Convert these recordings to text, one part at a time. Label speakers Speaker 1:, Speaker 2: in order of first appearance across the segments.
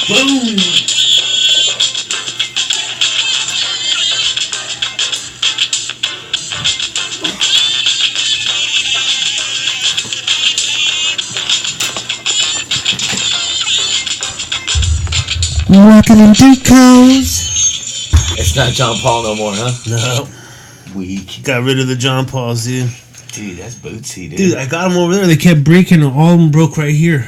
Speaker 1: Boom.
Speaker 2: Rockin' in Ducos.
Speaker 1: It's not John Paul no more, huh?
Speaker 2: No.
Speaker 1: Weak.
Speaker 2: Got rid of the John Pauls, dude.
Speaker 1: Dude, that's bootsy, dude.
Speaker 2: Dude, I got them over there. They kept breaking. All of them broke right here.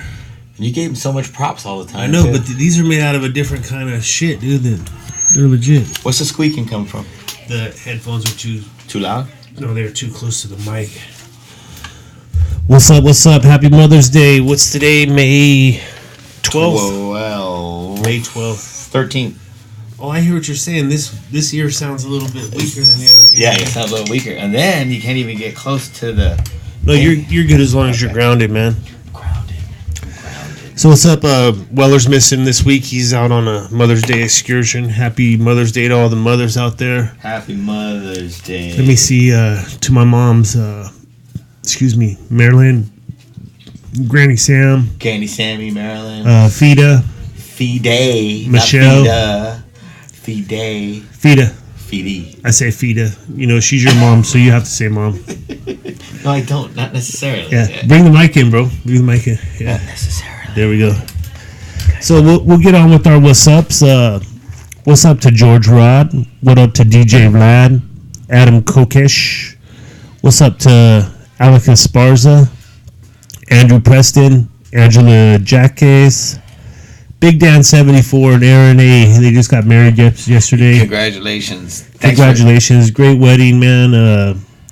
Speaker 1: You gave him so much props all the time.
Speaker 2: I know,
Speaker 1: too.
Speaker 2: but these are made out of a different kind of shit, dude. They're legit.
Speaker 1: What's the squeaking come from?
Speaker 2: The headphones are too
Speaker 1: loud?
Speaker 2: No, they're too close to the mic. What's up? What's up? Happy Mother's Day. What's today? May 12th? May 12th.
Speaker 1: 13th.
Speaker 2: Oh, I hear what you're saying. This ear sounds a little bit weaker than the other ear.
Speaker 1: Yeah, it sounds a little weaker. And then you can't even get close to the...
Speaker 2: No, you're good as long as you're grounded, man.
Speaker 1: Grounded.
Speaker 2: So what's up? Weller's missing this week. He's out on a Mother's Day excursion. Happy Mother's Day to all the mothers out there.
Speaker 1: Happy Mother's Day.
Speaker 2: Let me see, to my mom's, Marilyn, Granny Sam.
Speaker 1: Granny Sammy, Marilyn.
Speaker 2: Fida.
Speaker 1: Fide.
Speaker 2: Michelle. Fida. I say Fida. You know, she's your mom, so you have to say mom.
Speaker 1: No, I don't. Not necessarily.
Speaker 2: Yeah. Bring the mic in, bro. Bring the mic in. Yeah.
Speaker 1: Not necessarily.
Speaker 2: There we go. So we'll get on with our what's ups. What's up to George Rod? What up to DJ Vlad? Adam Kokesh? What's up to Alec Esparza? Andrew Preston? Angela Jacques? Big Dan 74 and Aaron A. They just got married yesterday.
Speaker 1: Congratulations.
Speaker 2: Congratulations. Great wedding, man.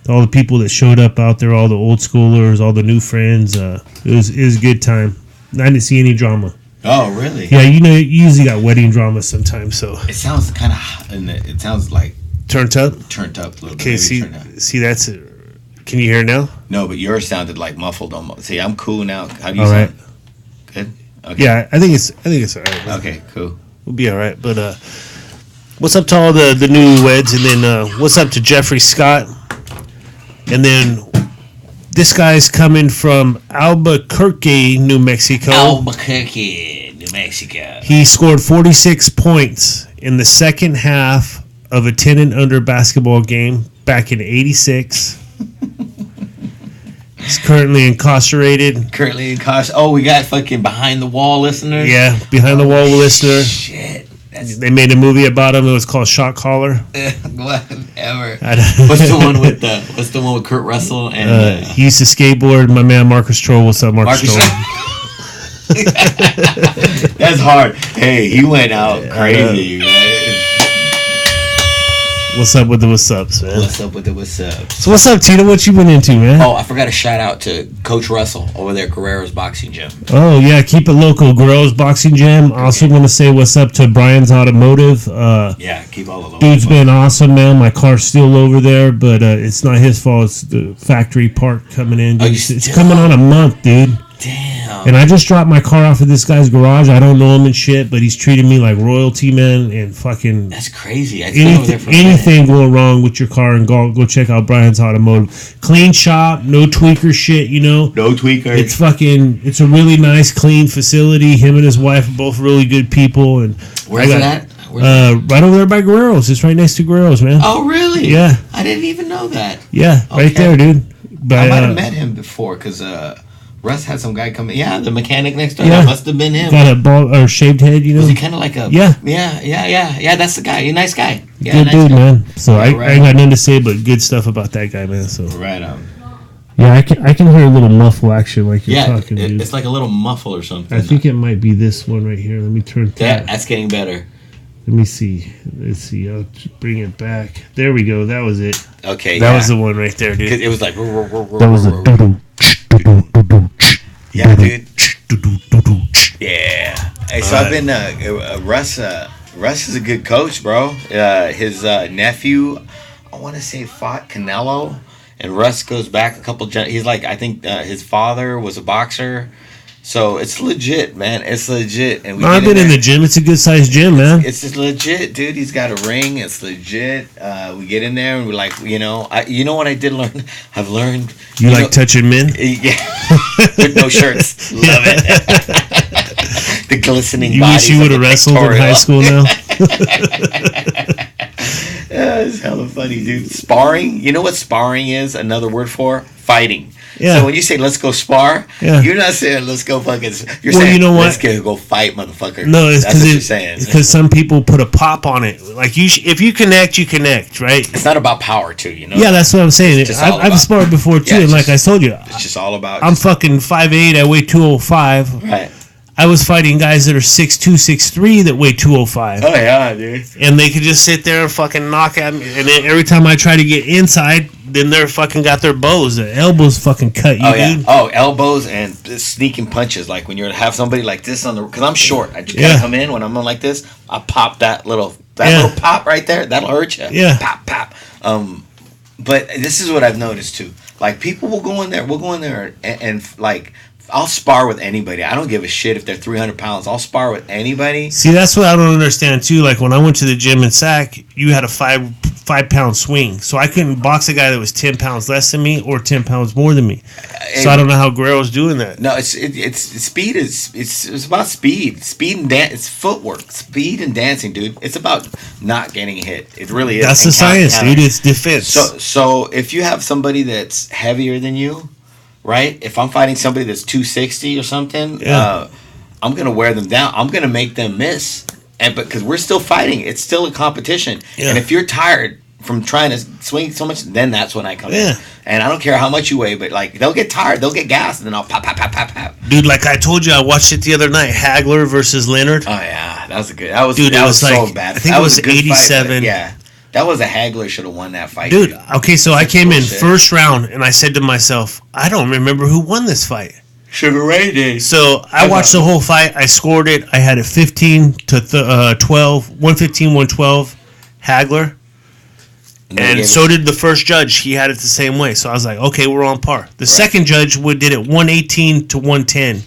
Speaker 2: All the people that showed up out there, all the old schoolers, all the new friends. It was a good time. I didn't see any drama.
Speaker 1: Oh, really?
Speaker 2: Yeah, you usually got wedding drama sometimes, so.
Speaker 1: It sounds kind of, it sounds like.
Speaker 2: Turned up?
Speaker 1: Turned up a little bit.
Speaker 2: Okay, see that's it. Can you hear it now?
Speaker 1: No, but yours sounded like muffled almost. See, I'm cool now. How do you
Speaker 2: all
Speaker 1: sound?
Speaker 2: Right.
Speaker 1: Good? Okay.
Speaker 2: Yeah, I think it's all right. Man.
Speaker 1: Okay, cool.
Speaker 2: We'll be all right. But what's up to all the newlyweds, and then what's up to Jeffrey Scott, and then this guy's coming from Albuquerque, New Mexico.
Speaker 1: Albuquerque, New Mexico.
Speaker 2: He scored 46 points in the second half of a 10 and under basketball game back in '86. He's currently incarcerated.
Speaker 1: Oh, we got fucking behind the wall listeners.
Speaker 2: Yeah, behind the wall listener.
Speaker 1: Shit.
Speaker 2: They made a movie about him. It was called Shot Caller.
Speaker 1: Whatever. What's the one with Kurt Russell and?
Speaker 2: He used to skateboard. My man Marcus Troll. What's up, Marcus Troll?
Speaker 1: That's hard. Hey, he went out crazy, right?
Speaker 2: What's up with the what's ups, man?
Speaker 1: What's up with the what's ups?
Speaker 2: So what's up, Tito? What you been into, man?
Speaker 1: Oh, I forgot to shout out to Coach Russell over there at Guerrero's Boxing Gym.
Speaker 2: Oh, yeah. Keep it local. Guerrero's Boxing Gym. Also want to say what's up to Brian's Automotive.
Speaker 1: Yeah, keep all the local.
Speaker 2: Dude's been awesome, man. My car's still over there, but it's not his fault. It's the factory part coming in. Dude. It's coming on a month, dude.
Speaker 1: Damn.
Speaker 2: And I just dropped my car off at this guy's garage. I don't know him and shit, but he's treating me like royalty, man. And fucking...
Speaker 1: That's crazy.
Speaker 2: Anything going wrong with your car, and go check out Brian's Automotive. Clean shop, no tweaker shit, you know?
Speaker 1: No tweaker.
Speaker 2: It's a really nice, clean facility. Him and his wife are both really good people. And
Speaker 1: where's it at?
Speaker 2: Right over there by Guerrero's. It's right next to Guerrero's, man.
Speaker 1: Oh, really?
Speaker 2: Yeah.
Speaker 1: I didn't even know that.
Speaker 2: Yeah, okay. Right there, dude.
Speaker 1: I might have met him before, because... Russ had some guy come in. Yeah, the mechanic next door. Yeah. That must have been him.
Speaker 2: Got a bald or shaved head, you know?
Speaker 1: Was he kind of like a...
Speaker 2: Yeah.
Speaker 1: Yeah, that's the guy. He's a nice guy. Yeah,
Speaker 2: good
Speaker 1: nice
Speaker 2: dude,
Speaker 1: guy.
Speaker 2: Man. So I ain't got nothing to say but good stuff about that guy, man. So
Speaker 1: right on.
Speaker 2: Yeah, I can hear a little muffle action like you're talking, dude.
Speaker 1: It's like a little muffle or something.
Speaker 2: I think it might be this one right here. Let me turn that.
Speaker 1: That's getting better.
Speaker 2: Let me see. Let's see. I'll bring it back. There we go. That was it.
Speaker 1: Okay,
Speaker 2: that was the one right there, dude.
Speaker 1: It was like...
Speaker 2: That was a...
Speaker 1: Yeah, dude. Yeah. Hey, so I've been Russ. Russ is a good coach, bro. His nephew, I want to say, fought Canelo, and Russ goes back a couple. He's like, I think his father was a boxer. So it's legit, man. It's legit. And
Speaker 2: I've been in the gym. It's a good sized gym, man.
Speaker 1: It's just legit, dude. He's got a ring. It's legit. We get in there and we're like, you know what I did learn? I've learned.
Speaker 2: You like touching men?
Speaker 1: Yeah. With no shirts. Love it. The glistening
Speaker 2: You
Speaker 1: bodies
Speaker 2: wish you
Speaker 1: of
Speaker 2: would
Speaker 1: the
Speaker 2: have wrestled in
Speaker 1: pictorial.
Speaker 2: high school now.
Speaker 1: Yeah, it's hella funny, dude. Sparring. You know what sparring is? Another word for fighting.
Speaker 2: Yeah.
Speaker 1: So when you say let's go spar,
Speaker 2: Yeah.
Speaker 1: you're not saying let's go fucking. You're
Speaker 2: Well,
Speaker 1: saying
Speaker 2: you know what?
Speaker 1: let's go fight, motherfucker.
Speaker 2: No, it's
Speaker 1: that's what you're saying.
Speaker 2: because some people put a pop on it. Like if you connect, you connect, right?
Speaker 1: It's not about power, too. You know.
Speaker 2: Yeah, that's what I'm saying.
Speaker 1: It's just all
Speaker 2: I've
Speaker 1: about-
Speaker 2: sparred before too,
Speaker 1: Yeah,
Speaker 2: and like
Speaker 1: just-
Speaker 2: I told you,
Speaker 1: It's just all about.
Speaker 2: I'm fucking 5'8", I weigh 205.
Speaker 1: Right.
Speaker 2: I was fighting guys that are 6'2", 6'3", that weigh 205.
Speaker 1: Oh yeah, dude.
Speaker 2: And they could just sit there and fucking knock at me. And then every time I try to get inside, then they're fucking got their bows. The elbows fucking cut you,
Speaker 1: Oh yeah.
Speaker 2: dude.
Speaker 1: Oh, elbows and sneaking punches. Like when you have somebody like this on the, because I'm short. I just gotta
Speaker 2: Yeah.
Speaker 1: come in when I'm on like this. I pop that little
Speaker 2: Yeah.
Speaker 1: little pop right there. That'll hurt you.
Speaker 2: Yeah.
Speaker 1: Pop pop. But this is what I've noticed too. Like people will go in there. We'll go in there and like. I'll spar with anybody. I don't give a shit if they're 300 pounds. I'll spar with anybody.
Speaker 2: See, that's what I don't understand too. Like when I went to the gym in Sac, you had a 5-pound swing, so I couldn't box a guy that was 10 pounds less than me or 10 pounds more than me. So I don't know how Guerrero's doing that.
Speaker 1: No, it's speed. It's about speed. Speed and dance. It's footwork. Speed and dancing, dude. It's about not getting hit. It really is.
Speaker 2: That's the science, dude. It's defense.
Speaker 1: So if you have somebody that's heavier than you, right? If I'm fighting somebody that's 260 or something,
Speaker 2: Yeah.
Speaker 1: I'm gonna wear them down. I'm gonna make them miss, and because we're still fighting, it's still a competition.
Speaker 2: Yeah.
Speaker 1: And if you're tired from trying to swing so much, then that's when I come in.
Speaker 2: Yeah.
Speaker 1: And I don't care how much you weigh, but like they'll get tired, they'll get gassed, and then I'll pop, pop, pop, pop, pop.
Speaker 2: Dude, like I told you, I watched it the other night. Hagler versus Leonard.
Speaker 1: Oh yeah, that was a good. That was
Speaker 2: Dude,
Speaker 1: that
Speaker 2: it
Speaker 1: was
Speaker 2: was
Speaker 1: so
Speaker 2: like-
Speaker 1: bad.
Speaker 2: I think
Speaker 1: That
Speaker 2: it was
Speaker 1: a good fight, but
Speaker 2: 87.
Speaker 1: yeah, that was a Hagler should have won that fight,
Speaker 2: Dude, okay, so I came in
Speaker 1: bullshit.
Speaker 2: first round, and I said to myself, I don't remember who won this fight.
Speaker 1: Sugar Ray did.
Speaker 2: So I watched the whole fight. I scored it. I had it 15 to 12, 115, 112, Hagler. And so did the first judge. He had it the same way. So I was like, okay, we're on par. The second judge did it 118 to 110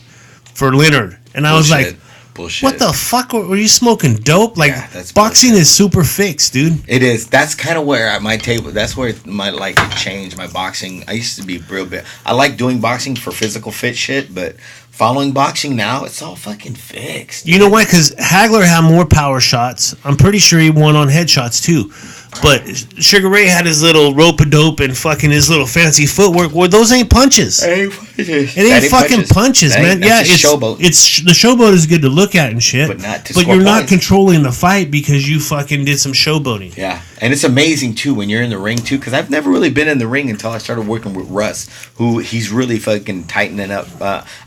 Speaker 2: for Leonard. And I was like,
Speaker 1: bullshit.
Speaker 2: what the fuck? Were you smoking dope? Like,
Speaker 1: Yeah, that's
Speaker 2: boxing is super fixed, dude.
Speaker 1: It is. That's kind of where at my table. That's where my like it changed. My boxing. I used to be real bit. I like doing boxing for physical fit shit, but following boxing now, it's all fucking fixed.
Speaker 2: You know why? Because Hagler had more power shots. I'm pretty sure he won on headshots too. But Sugar Ray had his little rope-a-dope and fucking his little fancy footwork. Well, those ain't punches. It ain't fucking punches, man. Yeah, it's
Speaker 1: showboat.
Speaker 2: It's the showboat is good to look at and shit.
Speaker 1: But not to
Speaker 2: But
Speaker 1: score
Speaker 2: you're not
Speaker 1: points.
Speaker 2: controlling the fight because you fucking did some showboating.
Speaker 1: Yeah, and it's amazing too when you're in the ring too. Because I've never really been in the ring until I started working with Russ, who he's really fucking tightening up.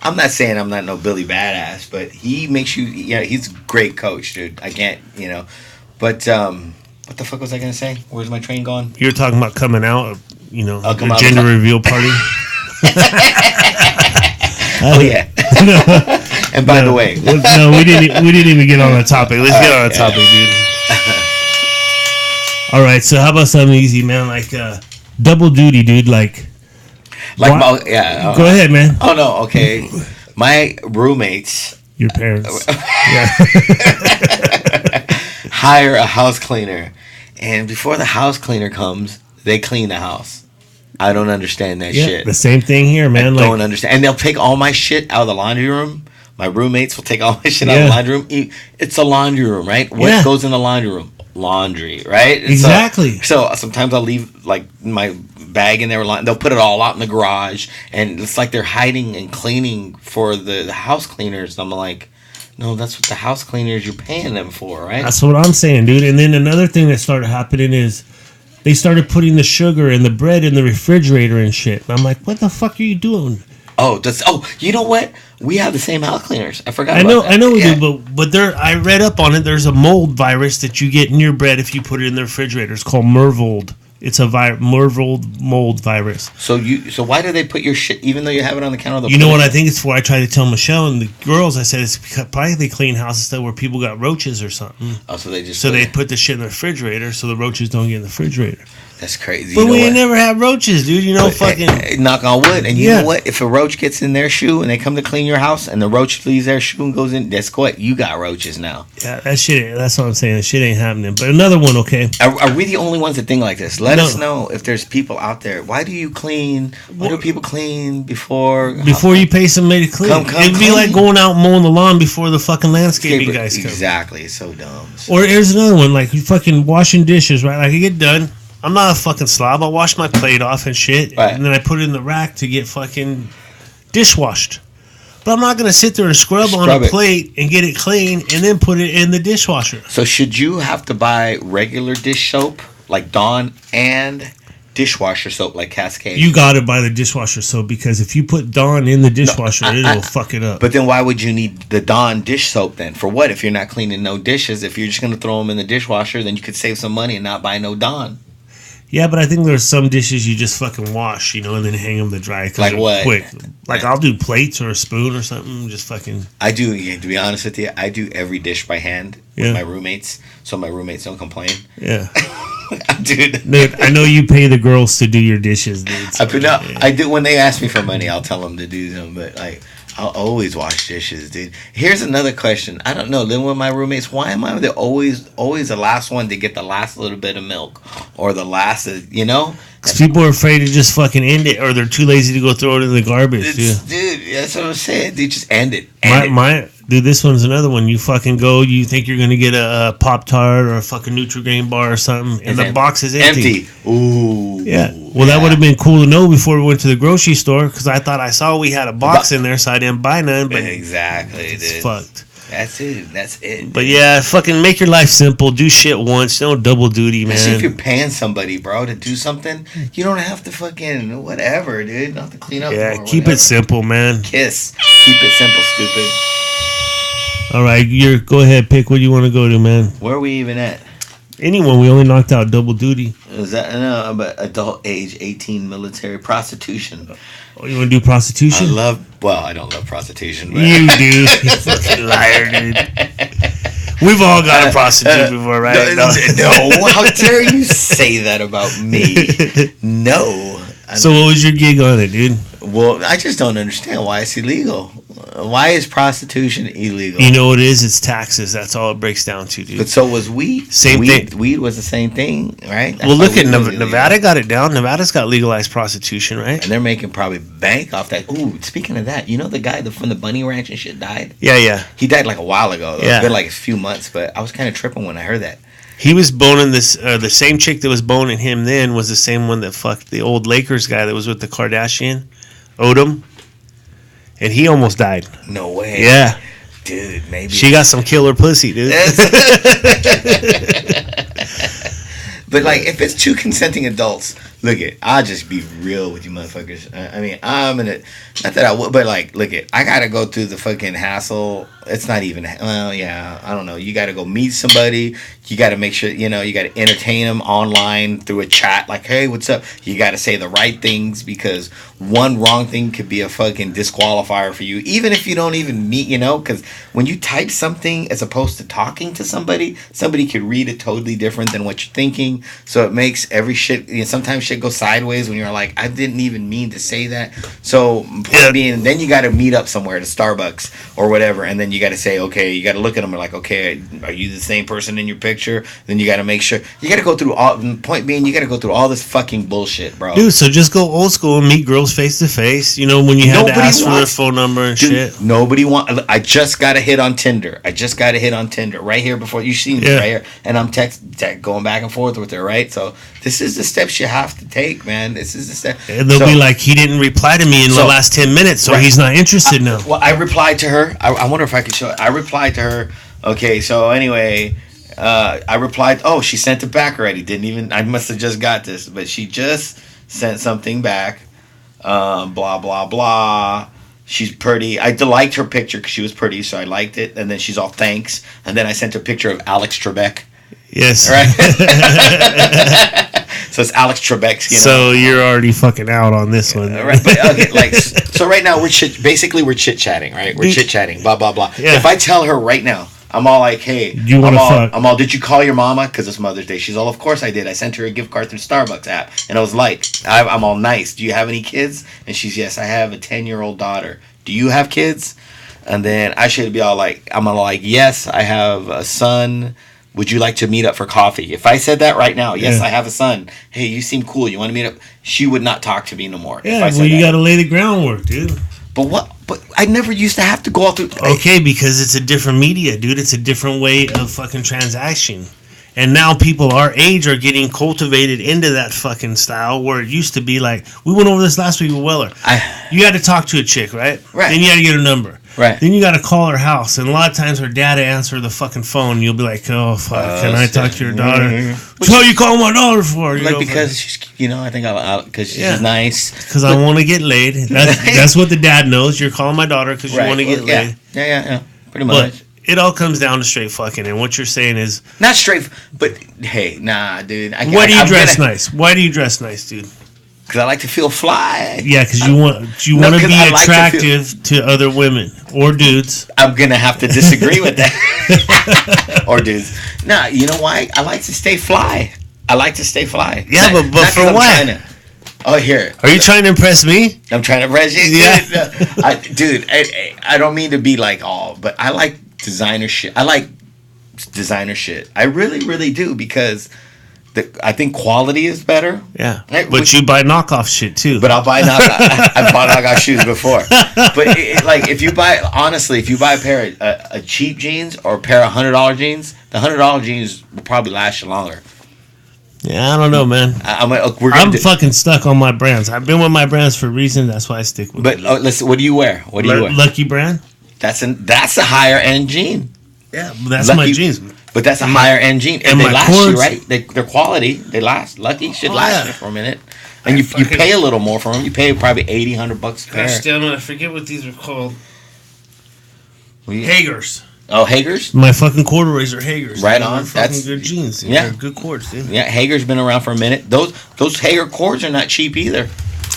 Speaker 1: I'm not saying I'm not no Billy Badass, but he makes you. Yeah, he's a great coach, dude. I can't, but. What the fuck was I gonna say? Where's my train going?
Speaker 2: You're talking about coming out,
Speaker 1: I'll come
Speaker 2: the
Speaker 1: out
Speaker 2: gender
Speaker 1: of the-
Speaker 2: reveal party.
Speaker 1: Oh yeah. And by the way,
Speaker 2: No, we didn't even get on that topic. Let's get on that topic, dude. All right, so how about something easy, man? Like double duty, dude. Like
Speaker 1: like
Speaker 2: what?
Speaker 1: yeah.
Speaker 2: Go ahead, man.
Speaker 1: Oh no, okay. My roommates
Speaker 2: Your parents. Yeah.
Speaker 1: hire a house cleaner, and before the house cleaner comes, they clean the house. I don't understand that
Speaker 2: Yeah,
Speaker 1: shit.
Speaker 2: the same thing here, man.
Speaker 1: I don't understand. And they'll take all my shit out of the laundry room. My roommates will take all my shit out of the laundry room. It's a laundry room, right? What goes in the laundry room? Laundry, right?
Speaker 2: Exactly.
Speaker 1: So sometimes I'll leave like my bag in there. They'll put it all out in the garage, and it's like they're hiding and cleaning for the house cleaners. I'm like, no, that's what the house cleaners you're paying them for, right?
Speaker 2: That's what I'm saying, dude. And then another thing that started happening is they started putting the sugar and the bread in the refrigerator and shit. And I'm like, what the fuck are you doing?
Speaker 1: You know what? We have the same house cleaners. I forgot.
Speaker 2: I know we
Speaker 1: Yeah.
Speaker 2: do, but there. I read up on it. There's a mold virus that you get in your bread if you put it in the refrigerator. It's called Mervold. It's a Mervold mold virus.
Speaker 1: So why do they put your shit even though you have it on the counter?
Speaker 2: You know what I think it's for? I tried to tell Michelle and the girls. I said it's because probably they clean houses that where people got roaches or something.
Speaker 1: Oh, so they just
Speaker 2: So they put the shit in the refrigerator so the roaches don't get in the refrigerator.
Speaker 1: That's crazy.
Speaker 2: But
Speaker 1: you know
Speaker 2: we
Speaker 1: what?
Speaker 2: ain't never had roaches, dude. You know,
Speaker 1: Knock on wood. And you know what? If a roach gets in their shoe and they come to clean your house and the roach leaves their shoe and goes in, that's what you got roaches now.
Speaker 2: Yeah, that shit. That's what I'm saying. That shit ain't happening. But another one, okay.
Speaker 1: Are we the only ones that think like this? Let us know if there's people out there. Why do you clean? Why do people clean before
Speaker 2: you pay somebody to clean? It'd be like going out mowing the lawn before the fucking landscaping guys come.
Speaker 1: Exactly. It's so dumb.
Speaker 2: Or here's another one, like you fucking washing dishes, right? Like I get done. I'm not a fucking slob. I wash my plate off and shit,
Speaker 1: right.
Speaker 2: And then I put it in the rack to get fucking dishwashed. But I'm not gonna sit there and scrub on a plate and get it clean and then put it in the dishwasher.
Speaker 1: So should you have to buy regular dish soap like Dawn and dishwasher soap like Cascade?
Speaker 2: You gotta buy the dishwasher soap because if you put Dawn in the dishwasher, it'll fuck it up.
Speaker 1: But then why would you need the Dawn dish soap then? For what? If you're not cleaning no dishes, if you're just gonna throw them in the dishwasher, then you could save some money and not buy no Dawn.
Speaker 2: Yeah, but I think there's some dishes you just fucking wash, you know, and then hang them to dry.
Speaker 1: Like what?
Speaker 2: Quick. Like I'll do plates or a spoon or something. Just fucking.
Speaker 1: I do. To be honest with you, I do every dish by hand with my roommates, so my roommates don't complain.
Speaker 2: Yeah.
Speaker 1: Dude,
Speaker 2: I know you pay the girls to do your dishes, dude. So,
Speaker 1: I do. When they ask me for money, I'll tell them to do them. But like, I'll always wash dishes, dude. Here's another question. I don't know. Then with my roommates, why am I always the last one to get the last little bit of milk or the last, you know?
Speaker 2: Because people are afraid to just fucking end it, or they're too lazy to go throw it in the garbage.
Speaker 1: Dude, that's what I'm saying. Dude, just end it.
Speaker 2: Dude, this one's another one. You fucking go, you think you're going to get a Pop-Tart or a fucking Nutri-Grain bar or something, and the box is empty.
Speaker 1: Ooh.
Speaker 2: Yeah. Well, that would have been cool to know before we went to the grocery store, because I thought I saw we had a box in there, so I didn't buy none. But
Speaker 1: exactly,
Speaker 2: it's
Speaker 1: dude.
Speaker 2: fucked.
Speaker 1: That's it.
Speaker 2: But yeah, fucking make your life simple. Do shit once. Don't double duty, man.
Speaker 1: Especially if you're paying somebody, bro, to do something, you don't have to fucking whatever, dude. You don't have to clean up.
Speaker 2: Yeah, keep it simple, man.
Speaker 1: Kiss. Keep it simple, stupid.
Speaker 2: All right, go ahead, pick what you want to go to, man.
Speaker 1: Where are we even at?
Speaker 2: Anyone. We only knocked out double duty.
Speaker 1: Is that but adult age 18 military prostitution?
Speaker 2: Oh, you want to do prostitution?
Speaker 1: I don't love prostitution. But
Speaker 2: You do. You fucking liar, dude. We've all got a prostitute before, right?
Speaker 1: No, how dare you say that about me? No.
Speaker 2: So what was your gig on it, dude?
Speaker 1: Well, I just don't understand why it's illegal. Why is prostitution illegal?
Speaker 2: You know what it is? It's taxes. That's all it breaks down to, dude.
Speaker 1: But so was weed.
Speaker 2: Same thing.
Speaker 1: Weed was the same thing, right?
Speaker 2: Well, look at Nevada got it down. Nevada's got legalized prostitution, right?
Speaker 1: And they're making probably bank off that. Ooh, speaking of that, you know the guy from the bunny ranch and shit died?
Speaker 2: Yeah.
Speaker 1: He died like a while ago.
Speaker 2: Yeah.
Speaker 1: It's been like a few months, but I was kind of tripping when I heard that.
Speaker 2: He was boning this. The same chick that was boning him then was the same one that fucked the old Lakers guy that was with the Kardashian, Odom. And he almost died.
Speaker 1: No way.
Speaker 2: Yeah.
Speaker 1: Dude, maybe.
Speaker 2: She got some killer pussy, dude.
Speaker 1: But, like, if it's two consenting adults, I'll just be real with you motherfuckers. I mean, not that I would, but, like, I gotta go through the fucking hassle. It's not even, well, yeah, I don't know. You gotta go meet somebody. You gotta make sure, you gotta entertain them online through a chat. Like, hey, what's up? You gotta say the right things because one wrong thing could be a fucking disqualifier for you. Even if you don't even meet, because when you type something as opposed to talking to somebody could read it totally different than what you're thinking. So it makes every shit, sometimes shit goes sideways when you're like, I didn't even mean to say that. So point being, then you got to meet up somewhere to Starbucks or whatever, and then you got to say, okay, you got to look at them and like, okay, are you the same person in your picture? Then you got to make sure, you got to go through all, point being, you got to go through all this fucking bullshit, bro.
Speaker 2: Dude, so just go old school and meet girls face to face, when you had to ask for their phone number and shit.
Speaker 1: Nobody I just got a hit on Tinder. Right here before, you see me right here, and I'm going back and forth with her, right? So this is the steps you have to take, man. This is the step.
Speaker 2: And they'll be like, he didn't reply to me in the last 10 minutes, so he's not interested now.
Speaker 1: Well, I replied to her. I wonder if I could show it. I replied to her. Okay, so anyway, I replied. Oh, she sent it back already. I must have just got this, but she just sent something back. Blah, blah, blah. She's pretty. I liked her picture because she was pretty, so I liked it. And then she's all thanks. And then I sent her a picture of Alex Trebek.
Speaker 2: Yes.
Speaker 1: Right? So it's Alex Trebek.
Speaker 2: So you're already fucking out on this one.
Speaker 1: Right. But, okay, so right now we're chit-chatting, right? We're chit-chatting, blah, blah, blah. Yeah. If I tell her right now, I'm all like, hey,
Speaker 2: You want to fuck?
Speaker 1: I'm all, did you call your mama? Because it's Mother's Day. She's all, of course I did. I sent her a gift card through Starbucks app. And I was like, I'm all nice. Do you have any kids? And she's, yes, I have a 10-year-old daughter. Do you have kids? And then I should be all like, I'm all like, yes, I have a son. Would you like to meet up for coffee? If I said that right now, yes, I have a son. Hey, you seem cool. You want to meet up? She would not talk to me no more.
Speaker 2: Yeah, well, you got to lay the groundwork, dude.
Speaker 1: But what? But I never used to have to go all through.
Speaker 2: Okay, because it's a different media, dude. It's a different way of fucking transaction. And now people our age are getting cultivated into that fucking style where it used to be like, we went over this last week with Weller. You had to talk to a chick, right?
Speaker 1: Right.
Speaker 2: Then you had to get her number.
Speaker 1: Right.
Speaker 2: Then you got to call her house. And a lot of times her dad will answer the fucking phone. And you'll be like, oh, fuck, can I talk to your daughter? What the hell you calling my daughter for?
Speaker 1: Like, because she's, I think because she's nice.
Speaker 2: Because I want to get laid. That's what the dad knows. You're calling my daughter because you want to get laid.
Speaker 1: Yeah. Pretty much.
Speaker 2: But it all comes down to straight fucking. And what you're saying is...
Speaker 1: Not straight, but hey, nah, dude.
Speaker 2: Why do you dress nice? Why do you dress nice, dude?
Speaker 1: Because I like to feel fly.
Speaker 2: Yeah, because you want to be attractive to other women or dudes.
Speaker 1: I'm gonna have to disagree with that. Or dudes. Nah, you know why? I like to stay fly.
Speaker 2: Yeah, but for what?
Speaker 1: Oh, here.
Speaker 2: Are you trying to impress me?
Speaker 1: I'm trying to impress you.
Speaker 2: Yeah.
Speaker 1: Dude, I don't mean to be like but I like designer shit. I really, really do because. I think quality is better.
Speaker 2: Yeah, but you buy knockoff shit too.
Speaker 1: But I'll buy knockoff. I've bought knockoff shoes before. But if you buy a pair of cheap jeans or a pair of $100 jeans, the $100 jeans will probably last you longer.
Speaker 2: Yeah, I don't know, man. I'm fucking stuck on my brands. I've been with my brands for a reason. That's why I stick with.
Speaker 1: But listen, what do you wear?
Speaker 2: Lucky brand.
Speaker 1: That's a higher end jean.
Speaker 2: Yeah, that's my jeans.
Speaker 1: But that's a higher end jean, and they last you, right? They're quality. They last. Lucky should last you for a minute, and you pay a little more for them. You pay probably $80-$100 a pair.
Speaker 2: Gosh damn it! I forget what these are called. Hagers.
Speaker 1: Oh, Hagers.
Speaker 2: My fucking corduroys are Hagers.
Speaker 1: Right on.
Speaker 2: That's good jeans. Dude.
Speaker 1: Yeah,
Speaker 2: they're good cords, dude.
Speaker 1: Yeah, Hager's been around for a minute. Those Hager cords are not cheap either.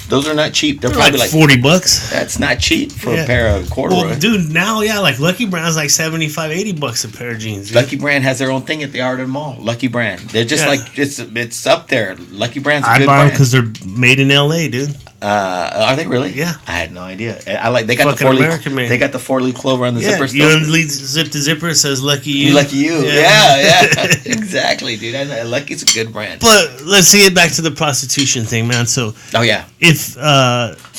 Speaker 1: Those are not cheap. They're probably like
Speaker 2: $40.
Speaker 1: That's not cheap for a pair of corduroy.
Speaker 2: Well, dude, now like Lucky Brand's like $75-$80 a pair of jeans. Dude.
Speaker 1: Lucky Brand has their own thing at the Art of the Mall. Lucky Brand. They're just like it's up there. Lucky Brand's a good brand.
Speaker 2: I buy them because they're made in LA, dude.
Speaker 1: Are they really?
Speaker 2: Yeah.
Speaker 1: I had no idea. They got
Speaker 2: fucking American made.
Speaker 1: They got the 4-leaf clover on the zipper.
Speaker 2: You unzip the zipper, it says Lucky You.
Speaker 1: Lucky You. Yeah. Exactly, dude. Lucky's a good brand.
Speaker 2: But let's see it back to the prostitution thing, man. So if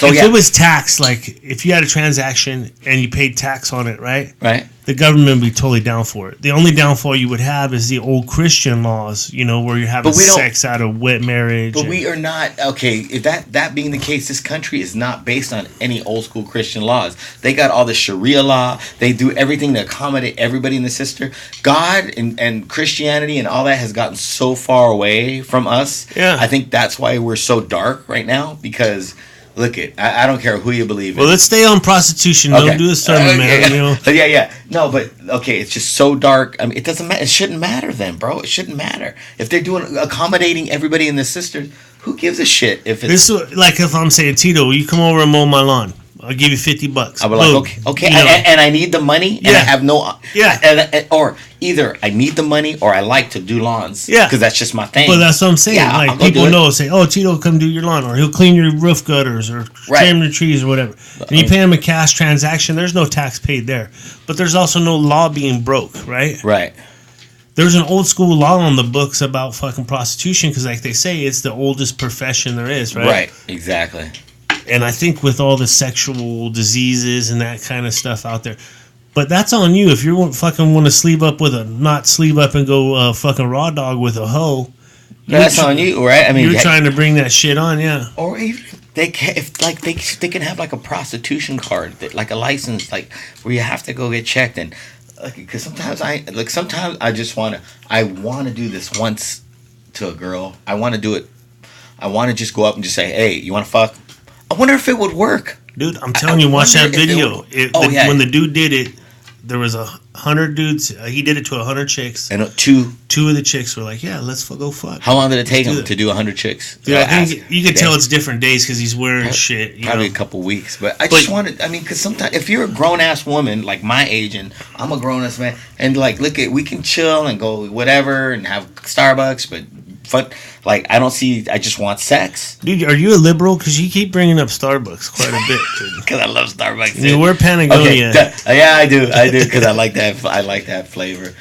Speaker 2: it was taxed, like if you had a transaction and you paid tax on it, right?
Speaker 1: Right.
Speaker 2: The government would be totally down for it. The only downfall you would have is the old Christian laws, where you're having sex out of wet marriage.
Speaker 1: But we are not, if that being the case, this country is not based on any old school Christian laws. They got all the Sharia law. They do everything to accommodate everybody in the system. God and Christianity and all that has gotten so far away from us.
Speaker 2: Yeah.
Speaker 1: I think that's why we're so dark right now because... Look I don't care who you believe in.
Speaker 2: Well, let's stay on prostitution.
Speaker 1: Okay.
Speaker 2: Don't do a sermon, man.
Speaker 1: Yeah. No, but it's just so dark. I mean, it doesn't matter. It shouldn't matter then, bro. It shouldn't matter if they're accommodating everybody in the sisters. Who gives a shit if it's
Speaker 2: like if I'm saying Tito, will you come over and mow my lawn? I'll give you $50.
Speaker 1: I'll be like, okay, and I need the money, and I have no, or either I need the money or I like to do lawns, because that's just my thing.
Speaker 2: But that's what I'm saying. Like people know, say, oh, Tito will come do your lawn, or he'll clean your roof gutters, or trim the trees, or whatever. And you pay him a cash transaction. There's no tax paid there, but there's also no law being broke, right?
Speaker 1: Right.
Speaker 2: There's an old school law on the books about fucking prostitution because, like they say, it's the oldest profession there is, right?
Speaker 1: Right. Exactly.
Speaker 2: And I think with all the sexual diseases and that kind of stuff out there, but that's on you. If you fucking want to sleeve up not sleeve up and go fucking raw dog with a hoe,
Speaker 1: that's on you, right? I mean,
Speaker 2: you're trying to bring that shit on, yeah.
Speaker 1: Or they can have like a prostitution card, like a license, like where you have to go get checked, and because sometimes I just want to do this once to a girl. I want to do it. I want to just go up and just say, hey, you want to fuck? I wonder if it would work.
Speaker 2: Dude, I'm telling you, watch that video. When the dude did it, there was 100 dudes. He did it to 100 chicks.
Speaker 1: And two
Speaker 2: of the chicks were like, "Yeah, let's go fuck."
Speaker 1: How long did it take him to do 100 chicks?
Speaker 2: Dude, I think you can tell it's different days because he's wearing shit.
Speaker 1: Probably a couple weeks, but I just wanted. I mean, because sometimes if you're a grown ass woman like my age and I'm a grown ass man, and like, look at we can chill and go whatever and have Starbucks, but fun. Like, I don't see. I just want sex.
Speaker 2: Dude, are you a liberal? Because you keep bringing up Starbucks quite a bit.
Speaker 1: Because I love Starbucks.
Speaker 2: You wear Patagonia.
Speaker 1: Okay, yeah, I do. Because I like that. I like that flavor.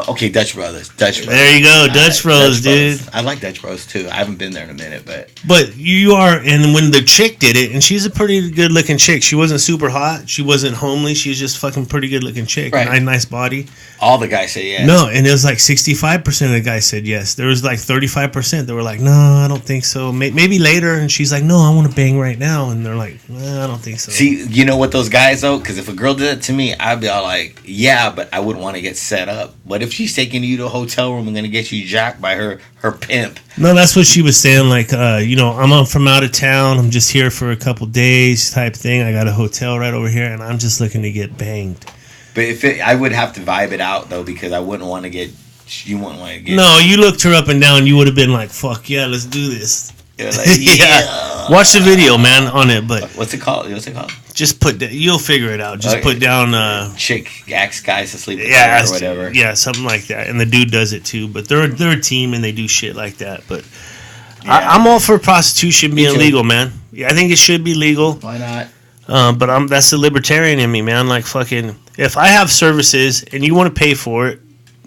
Speaker 1: Okay, Dutch Brothers.
Speaker 2: There you go, Dutch Bros, dude.
Speaker 1: I like Dutch Bros too. I haven't been there in a minute,
Speaker 2: but you are. And when the chick did it, and she's a pretty good looking chick. She wasn't super hot. She wasn't homely. She's just fucking pretty good looking chick.
Speaker 1: Right.
Speaker 2: Nice body.
Speaker 1: All the guys say yes.
Speaker 2: No, and it was like 65% of the guys said yes. There was like 35% that were like, no, I don't think so. Maybe later. And she's like, no, I want to bang right now. And they're like, I don't think so.
Speaker 1: See, you know what those guys though? Because if a girl did it to me, I'd be all like, yeah, but I wouldn't want to get set up. But if she's taking you to a hotel room and gonna get you jacked by her pimp.
Speaker 2: No, that's what she was saying. Like, I'm from out of town. I'm just here for a couple days type thing. I got a hotel right over here, and I'm just looking to get banged.
Speaker 1: But I would have to vibe it out though, because I wouldn't want to get. You wouldn't want to get.
Speaker 2: No, you looked her up and down. You would have been like, "Fuck yeah, let's do this."
Speaker 1: Like, yeah.
Speaker 2: Watch the video, man, on it. But
Speaker 1: what's it called?
Speaker 2: Just you'll figure it out. Just put down.
Speaker 1: Chick asks guys to sleep with her or whatever.
Speaker 2: Yeah, something like that. And the dude does it too. But they're a team and they do shit like that. But yeah. I'm all for prostitution being legal, man. Yeah, I think it should be legal.
Speaker 1: Why not?
Speaker 2: But that's the libertarian in me, man. Like, fucking, if I have services and you want to pay for it,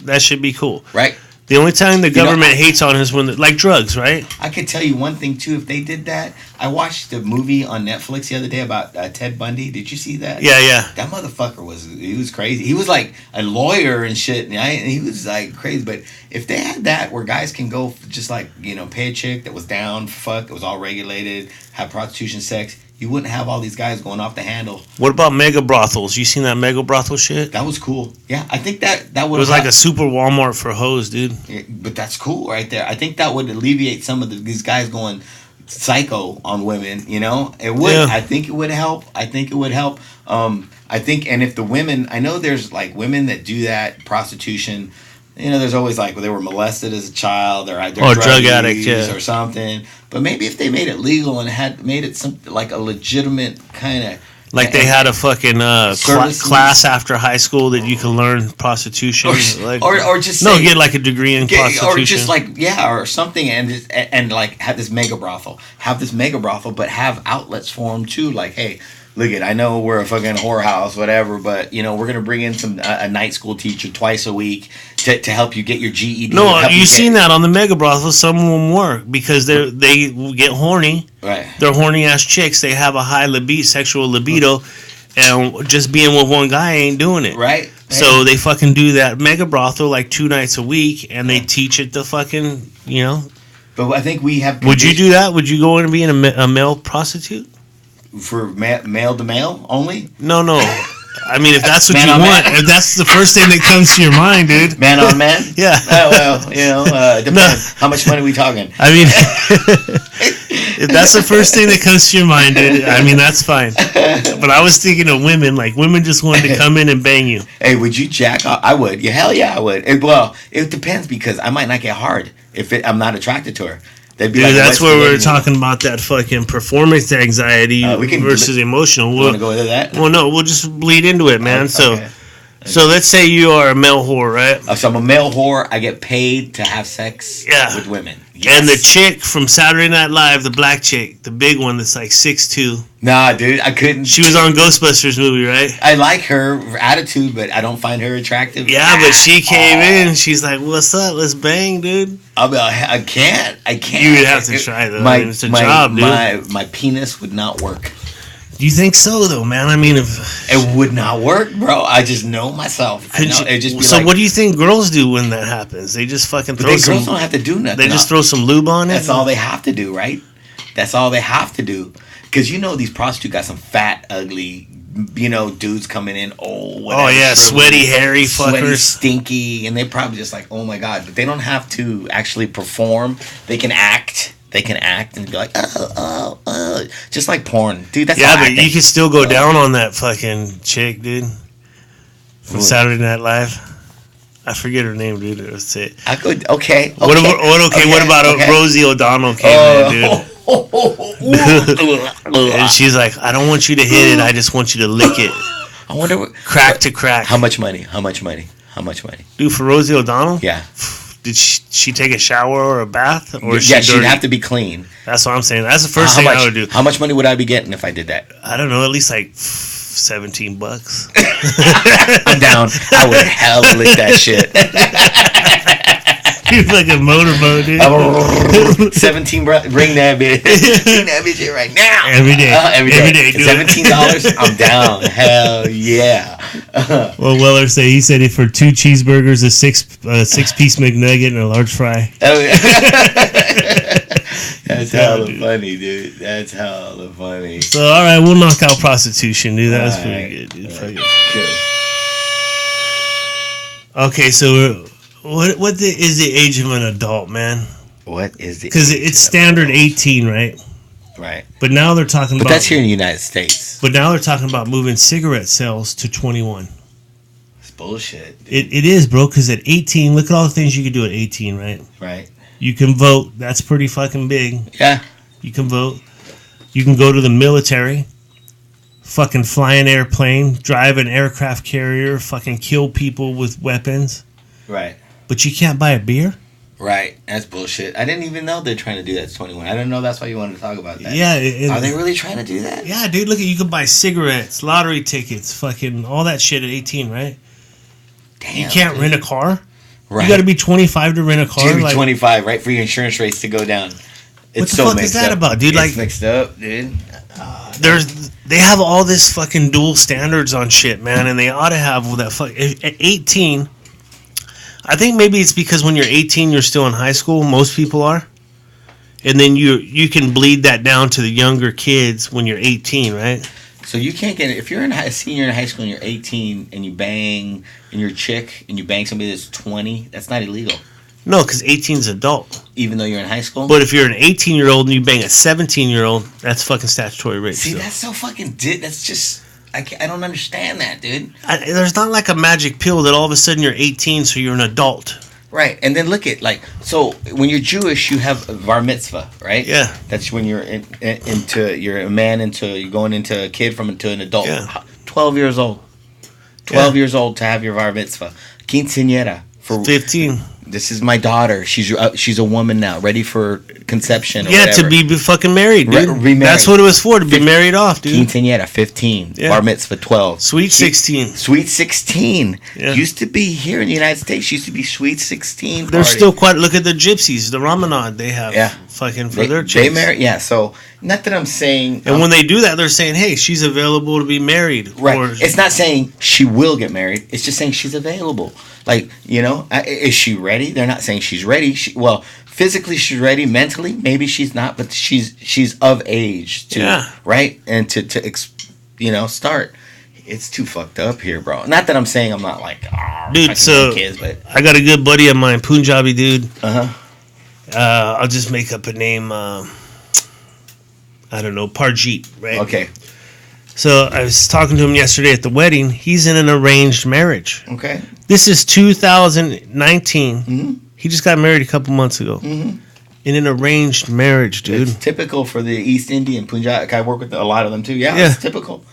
Speaker 2: that should be cool.
Speaker 1: Right.
Speaker 2: The only time the government hates on is when, like drugs, right?
Speaker 1: I could tell you one thing, too. If they did that, I watched the movie on Netflix the other day about Ted Bundy. Did you see that?
Speaker 2: Yeah, yeah.
Speaker 1: That motherfucker was crazy. He was like a lawyer and shit, and he was like crazy. But if they had that where guys can go just like, pay a chick that was down, fuck, it was all regulated, have prostitution sex, you wouldn't have all these guys going off the handle.
Speaker 2: What about mega brothels? You seen that mega brothel shit?
Speaker 1: That was cool. Yeah, I think that would.
Speaker 2: It was like a super Walmart for hoes, dude.
Speaker 1: Yeah, but that's cool right there. I think that would alleviate some of these guys going psycho on women. It would. Yeah. I think it would help. I think, and if the women, I know there's like women that do that prostitution. There's always like, they were molested as a child, or they're
Speaker 2: drug addict,
Speaker 1: or something. But maybe if they made it legal and had made it something like a legitimate kind of,
Speaker 2: like they had a fucking class after high school that you can learn prostitution,
Speaker 1: or just
Speaker 2: get like a degree in prostitution,
Speaker 1: or just like or something, and like have this mega brothel, but have outlets for them too, like, hey. Look I know we're a fucking whorehouse, whatever, but we're gonna bring in a night school teacher twice a week to help you get your GED.
Speaker 2: No, you've seen that on the mega brothels. Some of them work because they get horny.
Speaker 1: Right.
Speaker 2: They're horny ass chicks. They have a high sexual libido, and just being with one guy ain't doing it.
Speaker 1: Right.
Speaker 2: So they fucking do that mega brothel like 2 nights a week, and they teach it to fucking
Speaker 1: But I think we have.
Speaker 2: Would you do that? Would you go in and be a male prostitute?
Speaker 1: For male to male only?
Speaker 2: No. I mean, if that's what you want, if that's the first thing that comes to your mind, dude.
Speaker 1: Man on man?
Speaker 2: Yeah.
Speaker 1: Depends. No. How much money are we talking?
Speaker 2: I mean, if that's the first thing that comes to your mind, dude, I mean, that's fine. But I was thinking of women, like women just wanted to come in and bang you.
Speaker 1: Hey, would you jack off? I would. Yeah, hell yeah, I would. It depends because I might not get hard if I'm not attracted to her.
Speaker 2: Dude, that's where we were talking about that fucking performance anxiety versus emotional.
Speaker 1: You want to go into that?
Speaker 2: Well, no, we'll just bleed into it, man. Okay. So let's say you are a male whore, right?
Speaker 1: So I'm a male whore. I get paid to have sex with women.
Speaker 2: Yes. And the chick from Saturday Night Live, the black chick, the big one that's like 6'2".
Speaker 1: Nah, dude, I couldn't.
Speaker 2: She was on Ghostbusters movie, right?
Speaker 1: I like her attitude, but I don't find her attractive.
Speaker 2: Yeah, but she came in. She's like, "What's up? Let's bang, dude."
Speaker 1: I'll be like, I can't.
Speaker 2: You would have to try though. It's a job, dude.
Speaker 1: My penis would not work.
Speaker 2: Do you think so, though, man? I mean, if
Speaker 1: it would not work, bro. I just know myself.
Speaker 2: What do you think girls do when that happens? They just fucking throw some.
Speaker 1: Girls don't have to do nothing.
Speaker 2: They just throw some lube on it.
Speaker 1: That's all they have to do, right? That's all they have to do. Because these prostitutes got some fat, ugly, dudes coming in.
Speaker 2: Oh yeah, sweaty, hairy fuckers,
Speaker 1: stinky, and they probably just like, oh my god. But they don't have to actually perform. They can act. They can act and be like, just like porn, dude. That's
Speaker 2: but you can still go down on that fucking chick, dude. from Saturday Night Live. I forget her name, dude. Let's say.
Speaker 1: I could. Okay.
Speaker 2: What about Rosie O'Donnell came in, dude? And she's like, I don't want you to hit it. I just want you to lick it.
Speaker 1: I wonder what
Speaker 2: crack to crack.
Speaker 1: How much money? How much money? How much money?
Speaker 2: Dude, for Rosie O'Donnell?
Speaker 1: Yeah.
Speaker 2: Did she take a shower or a bath? Or
Speaker 1: yeah, she'd have to be clean.
Speaker 2: That's what I'm saying. That's the first thing I would do.
Speaker 1: How much money would I be getting if I did that?
Speaker 2: I don't know, at least like $17.
Speaker 1: I'm down. I would hell lick that shit.
Speaker 2: You're like a motorboat, dude.
Speaker 1: 17, bring that bitch. Bring that bitch in right now.
Speaker 2: Every day.
Speaker 1: $17, I'm down. Hell yeah.
Speaker 2: Well, Weller said he said it for 2 cheeseburgers, a six-piece McNugget, and a large fry.
Speaker 1: Oh, yeah. That's hella funny, dude. That's hella funny.
Speaker 2: So, all right, we'll knock out prostitution, dude. That's pretty good, dude.
Speaker 1: Sure.
Speaker 2: Okay, so what is the age of an adult, man?
Speaker 1: What is the?
Speaker 2: Because it's standard 18, right?
Speaker 1: Right.
Speaker 2: But now they're talking about.
Speaker 1: But that's here in the United States.
Speaker 2: But now they're talking about moving cigarette sales to 21.
Speaker 1: It's bullshit.
Speaker 2: It is, bro. Because at 18, look at all the things you can do at 18, right?
Speaker 1: Right.
Speaker 2: You can vote. That's pretty fucking big.
Speaker 1: Yeah.
Speaker 2: You can vote. You can go to the military. Fucking fly an airplane, drive an aircraft carrier, fucking kill people with weapons.
Speaker 1: Right.
Speaker 2: But you can't buy a beer?
Speaker 1: Right. That's bullshit. I didn't even know they're trying to do that to 21. I didn't know that's why you wanted to talk about that.
Speaker 2: Yeah.
Speaker 1: Are they really trying to do that?
Speaker 2: Yeah, dude. Look, you can buy cigarettes, lottery tickets, fucking all that shit at 18, right?
Speaker 1: Damn.
Speaker 2: You can't rent a car?
Speaker 1: Right.
Speaker 2: You got to be 25 to rent a car?
Speaker 1: You gotta be 25, right, for your insurance rates to go down.
Speaker 2: What the fuck is that about, dude?
Speaker 1: It's mixed up, dude.
Speaker 2: They have all this fucking dual standards on shit, man, and they ought to have that fuck. At 18, I think maybe it's because when you're 18, you're still in high school. Most people are, and then you can bleed that down to the younger kids when you're 18, right?
Speaker 1: So you can't get it if you're a senior in high school and you're 18 and you bang and you're a chick and you bang somebody that's 20. That's not illegal.
Speaker 2: No, because 18 is adult.
Speaker 1: Even though you're in high school?
Speaker 2: But if you're an 18-year-old and you bang a 17-year-old, that's fucking statutory rape.
Speaker 1: See, that's so fucking... That's just... I don't understand that, dude.
Speaker 2: There's not like a magic pill that all of a sudden you're 18, so you're an adult.
Speaker 1: Right. And then look at, like... So, when you're Jewish, you have bar mitzvah, right?
Speaker 2: Yeah.
Speaker 1: That's when you're you're a man you're going into a kid into an adult.
Speaker 2: Yeah.
Speaker 1: 12 years old. 12 years old to have your bar mitzvah. Quinceañera. For
Speaker 2: 15.
Speaker 1: This is my daughter. She's a woman now, ready for conception. Or
Speaker 2: whatever. To be fucking married, dude. Remarried. That's what it was for, to be married off, dude.
Speaker 1: Quinceañera, 15. Yeah. Bar mitzvah, 12.
Speaker 2: Sweet 16.
Speaker 1: Sweet 16. Yeah. Used to be here in the United States. Used to be Sweet 16.
Speaker 2: They're still quite. Look at the gypsies, the Ramanad they have. Yeah. Fucking for their chicks.
Speaker 1: They marry. Yeah. So not that I'm saying.
Speaker 2: And when they do that, they're saying, "Hey, she's available to be married."
Speaker 1: Right. Or, it's not saying she will get married. It's just saying she's available. Like, is she ready? They're not saying she's ready. Physically she's ready. Mentally, maybe she's not, but she's of age to right and to start. It's too fucked up here, bro. Not that I'm saying I'm not like,
Speaker 2: dude. So kids, but I got a good buddy of mine, Punjabi dude. I'll just make up a name. I don't know, Parjeet, right?
Speaker 1: Okay.
Speaker 2: So I was talking to him yesterday at the wedding. He's in an arranged marriage.
Speaker 1: Okay.
Speaker 2: This is 2019. Mm-hmm. He just got married a couple months ago.
Speaker 1: Mm-hmm.
Speaker 2: In an arranged marriage, dude.
Speaker 1: It's typical for the East Indian Punjab. I work with a lot of them too. Yeah. It's typical.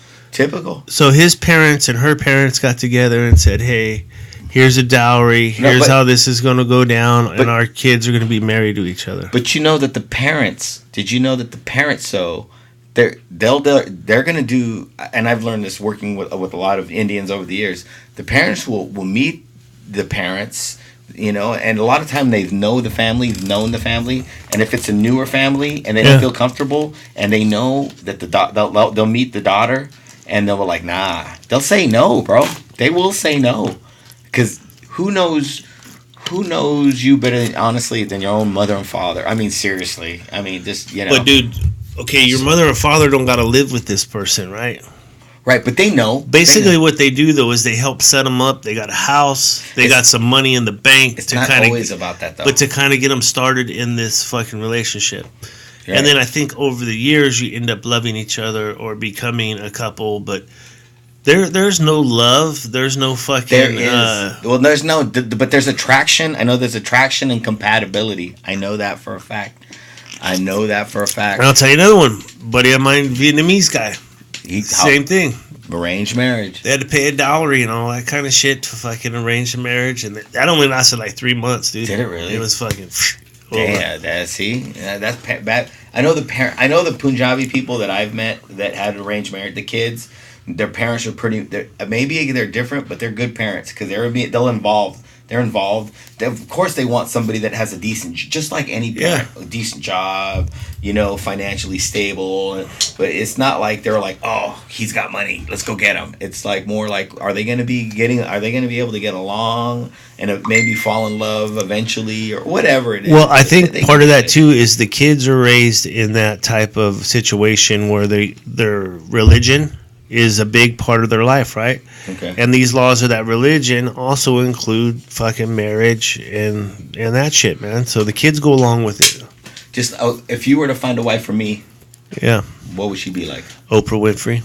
Speaker 2: So his parents and her parents got together and said, "Hey, here's a dowry. Here's how this is going to go down, and our kids are going to be married to each other."
Speaker 1: But you know that the parents. Did you know that the parents? So they're going to do. And I've learned this working with a lot of Indians over the years. The parents will meet the parents. And a lot of time they known the family, and if it's a newer family and they don't feel comfortable, and they know that they'll meet the daughter, and they'll be like, nah, they'll say no, bro. They will say no, because who knows you better, honestly, than your own mother and father. I mean, seriously. I mean, just
Speaker 2: But dude, okay, your mother and father don't gotta live with this person, right?
Speaker 1: Right, but they know.
Speaker 2: Basically, what they do though is they help set them up. They got a house. They got some money in the bank.
Speaker 1: It's not always about that, though.
Speaker 2: But to kind of get them started in this fucking relationship, and then I think over the years you end up loving each other or becoming a couple. But There's no love. There's no fucking.
Speaker 1: There is. Well, there's no, but there's attraction. I know there's attraction and compatibility. I know that for a fact.
Speaker 2: And I'll tell you another one. Buddy of mine, Vietnamese guy. Same thing.
Speaker 1: Arranged marriage.
Speaker 2: They had to pay a dowry and all that kind of shit to fucking arrange a marriage, and that only lasted like 3 months, dude.
Speaker 1: Did it really?
Speaker 2: It was fucking.
Speaker 1: That's bad. I know the Punjabi people that I've met that had arranged marriage. The kids, their parents are maybe they're different, but they're good parents because they're involved. Of course, they want somebody that has a decent, just like any parent, a decent job, financially stable. But it's not like they're like, oh, he's got money, let's go get him. It's like more like, are they going to be able to get along and maybe fall in love eventually or whatever it is?
Speaker 2: Well, I think part of that too is the kids are raised in that type of situation where their religion is a big part of their life, right?
Speaker 1: Okay.
Speaker 2: And these laws of that religion also include fucking marriage and that shit, man. So the kids go along with it.
Speaker 1: Just if you were to find a wife for me,
Speaker 2: yeah,
Speaker 1: what would she be like?
Speaker 2: Oprah Winfrey.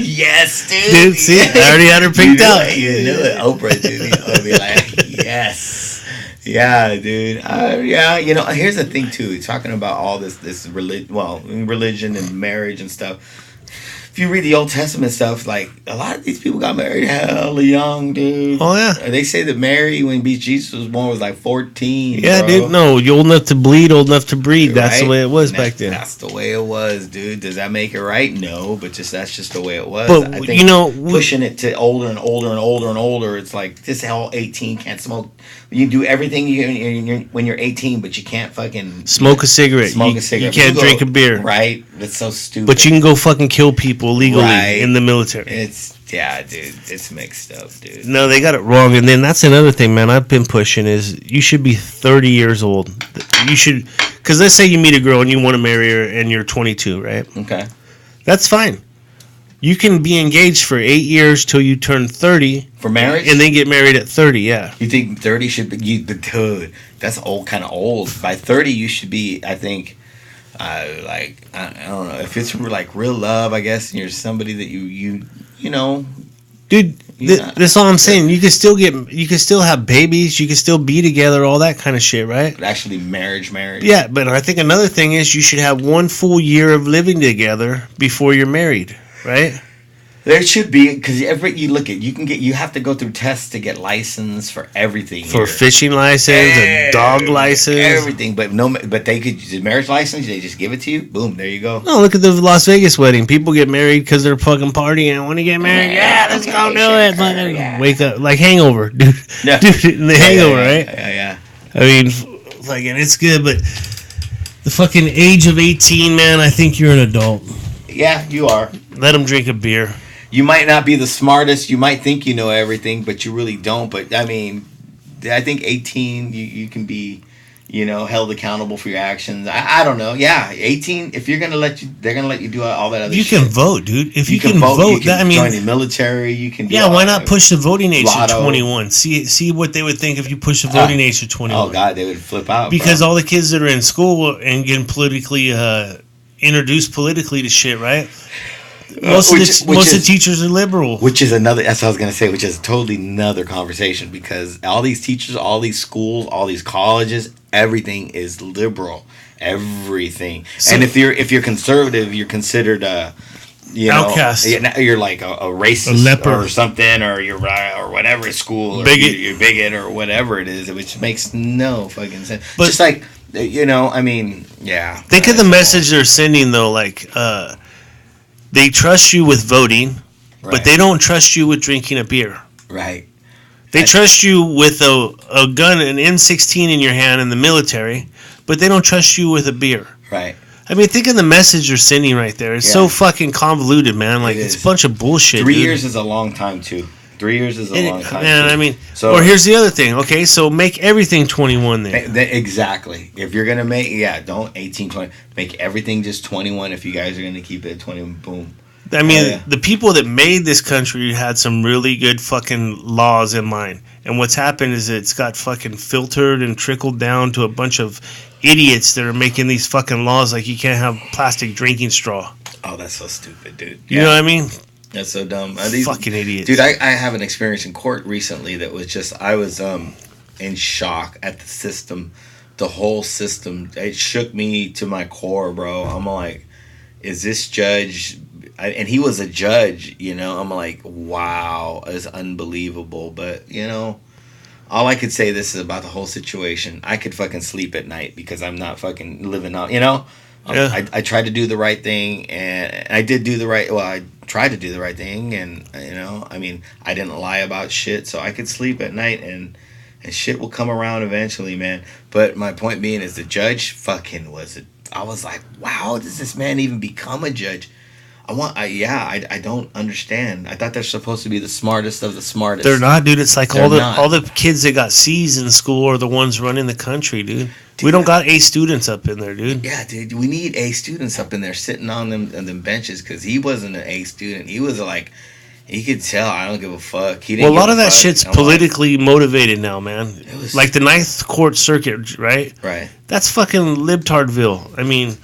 Speaker 1: Yes, dude.
Speaker 2: Dude, see, I already had her picked out.
Speaker 1: You knew it, Oprah, dude. I'd be like, yes. Yeah, dude. Yeah, here's the thing too. Talking about all this religion and marriage and stuff. If you read the Old Testament stuff, like a lot of these people got married hella young, dude.
Speaker 2: Oh yeah.
Speaker 1: They say that Mary, when Jesus was born, was like 14.
Speaker 2: Yeah,
Speaker 1: bro.
Speaker 2: dude. No, you're old enough to bleed, old enough to breed. That's
Speaker 1: right?
Speaker 2: the way it was back then.
Speaker 1: That's the way it was, dude. Does that make it right? No, but that's just the way it was.
Speaker 2: But
Speaker 1: I think pushing it to older and older and older and older, it's like this hell 18 can't smoke. You do everything when you're 18, but you can't fucking
Speaker 2: smoke a cigarette. You can't drink a beer.
Speaker 1: Right? That's so stupid.
Speaker 2: But you can go fucking kill people legally in the military.
Speaker 1: Dude. It's mixed up, dude.
Speaker 2: No, they got it wrong. And then that's another thing, man, I've been pushing is you should be 30 years old. You should, because let's say you meet a girl and you want to marry her and you're 22, right?
Speaker 1: Okay.
Speaker 2: That's fine. You can be engaged for 8 years till you turn 30.
Speaker 1: For marriage?
Speaker 2: And then get married at 30, yeah.
Speaker 1: You think 30 should be, dude, that's kind of old. By 30, you should be, I think, I don't know, if it's like real love, I guess, and you're somebody that you know.
Speaker 2: Dude, that's all I'm saying. You can still have babies, you can still be together, all that kind of shit, right?
Speaker 1: Actually, marriage.
Speaker 2: Yeah, but I think another thing is you should have 1 full year of living together before you're married, right?
Speaker 1: There should be, because you have to go through tests to get license for everything.
Speaker 2: For fishing license, a dog license,
Speaker 1: everything. But they could the marriage license. They just give it to you. Boom, there you go.
Speaker 2: No, look at the Las Vegas wedding. People get married because they're fucking partying and want to get married. Yeah, let's go do it. Yeah. Wake up like Hangover, dude.
Speaker 1: Yeah.
Speaker 2: Dude, the Hangover, right?
Speaker 1: Yeah.
Speaker 2: I mean, fucking, it's good, but the fucking age of 18, man. I think you're an adult.
Speaker 1: Yeah, you are.
Speaker 2: Let them drink a beer.
Speaker 1: You might not be the smartest. You might think you know everything, but you really don't. But I mean, I think 18, you can be, held accountable for your actions. I don't know. Yeah, 18. If they're gonna let you do all that other.
Speaker 2: You
Speaker 1: shit.
Speaker 2: can vote, dude. If you can vote,
Speaker 1: you can join the military. You can.
Speaker 2: Why not push the voting age to 21? See what they would think if you push the voting age to 21.
Speaker 1: Oh God, they would flip out.
Speaker 2: Because all the kids that are in school and getting politically introduced politically to shit, right? Most of the teachers are liberal.
Speaker 1: That's what I was going to say, which is totally another conversation, because all these teachers, all these schools, all these colleges, everything is liberal. Everything. So, and if you're conservative, you're considered
Speaker 2: outcast.
Speaker 1: You're like a racist, a leper or something, or you're or whatever school, or
Speaker 2: bigot.
Speaker 1: You're bigot or whatever it is, which makes no fucking sense. But just like, I mean, yeah.
Speaker 2: Think of the message they're sending though, like they trust you with voting, but they don't trust you with drinking a beer.
Speaker 1: Right.
Speaker 2: They trust you with a gun, an M16 in your hand in the military, but they don't trust you with a beer.
Speaker 1: Right.
Speaker 2: I mean, think of the message they're sending right there. It's so fucking convoluted, man. Like, it's a bunch of bullshit.
Speaker 1: 3 years is a long time, too. 3 years is a long time.
Speaker 2: Man, I mean, or here's the other thing. Okay, so make everything 21 then.
Speaker 1: Exactly. If you're going to make, don't 18, 20. Make everything just 21 if you guys are going to keep it at 21. Boom.
Speaker 2: I mean, the people that made this country had some really good fucking laws in mind. And what's happened is it's got fucking filtered and trickled down to a bunch of idiots that are making these fucking laws like you can't have plastic drinking straw.
Speaker 1: Oh, that's so stupid, dude.
Speaker 2: You know what I mean?
Speaker 1: That's so dumb.
Speaker 2: Fucking idiots.
Speaker 1: Dude, I have an experience in court recently that was just, I was in shock at the system. The whole system. It shook me to my core, bro. I'm like, is this judge... and he was a judge, you know? I'm like, wow, it's unbelievable. But, you know, all I could say this is about the whole situation. I could fucking sleep at night because I'm not fucking living out, you know?
Speaker 2: Yeah.
Speaker 1: I tried to do the right thing, and I did do the right... Well, I tried to do the right thing, and, you know, I mean, I didn't lie about shit, so I could sleep at night, and shit will come around eventually, man. But my point being is the judge fucking was... I was like, wow, how does this man even become a judge? I don't understand. I thought they're supposed to be the smartest of the smartest.
Speaker 2: They're not, dude. It's like
Speaker 1: They're not.
Speaker 2: all the kids that got C's in school are the ones running the country, dude. We don't got A students up in there, dude.
Speaker 1: Yeah, dude. We need A students up in there sitting on them benches, because he wasn't an A student. He was like, you could tell, I don't give a fuck. He didn't
Speaker 2: a lot of that
Speaker 1: fuck.
Speaker 2: shit's politically motivated now, man. Like the Ninth Court Circuit, right?
Speaker 1: Right.
Speaker 2: That's fucking libtardville. I mean,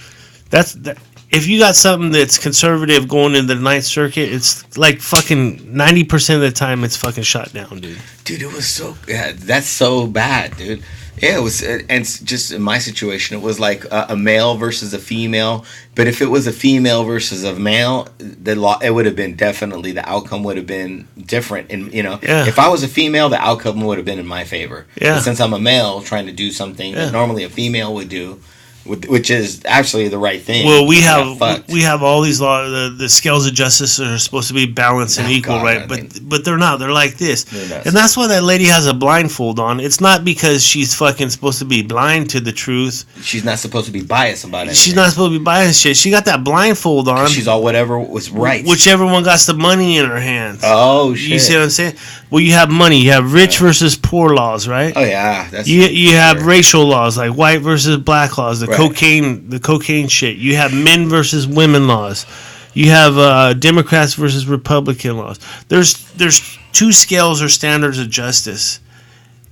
Speaker 2: that. If you got something that's conservative going in the Ninth Circuit, it's like fucking 90% of the time it's fucking shot down, dude.
Speaker 1: Dude, it was so... Yeah, that's so bad, dude. Yeah, it was... And just in my situation, it was like a male versus a female. But if it was a female versus a male, it would have been definitely... The outcome would have been different. And, you know, if I was a female, the outcome would have been in my favor. Yeah. But since I'm a male trying to do something that normally a female would do... Which is actually the right thing.
Speaker 2: Well, we have all these laws. The scales of justice are supposed to be balanced and equal, right? But they're not. They're like this, and that's why that lady has a blindfold on. It's not because she's fucking supposed to be blind to the truth.
Speaker 1: She's not supposed to be biased about it.
Speaker 2: She's not supposed to be biased. Shit. She got that blindfold on.
Speaker 1: She's all whatever was right.
Speaker 2: Whichever one got the money in her hands.
Speaker 1: Oh shit!
Speaker 2: You see what I'm saying? Well, you have money. You have rich versus poor laws, right?
Speaker 1: Oh yeah, that's
Speaker 2: you have racial laws like white versus black laws. The cocaine shit. You have men versus women laws. You have Democrats versus Republican laws. There's two scales or standards of justice.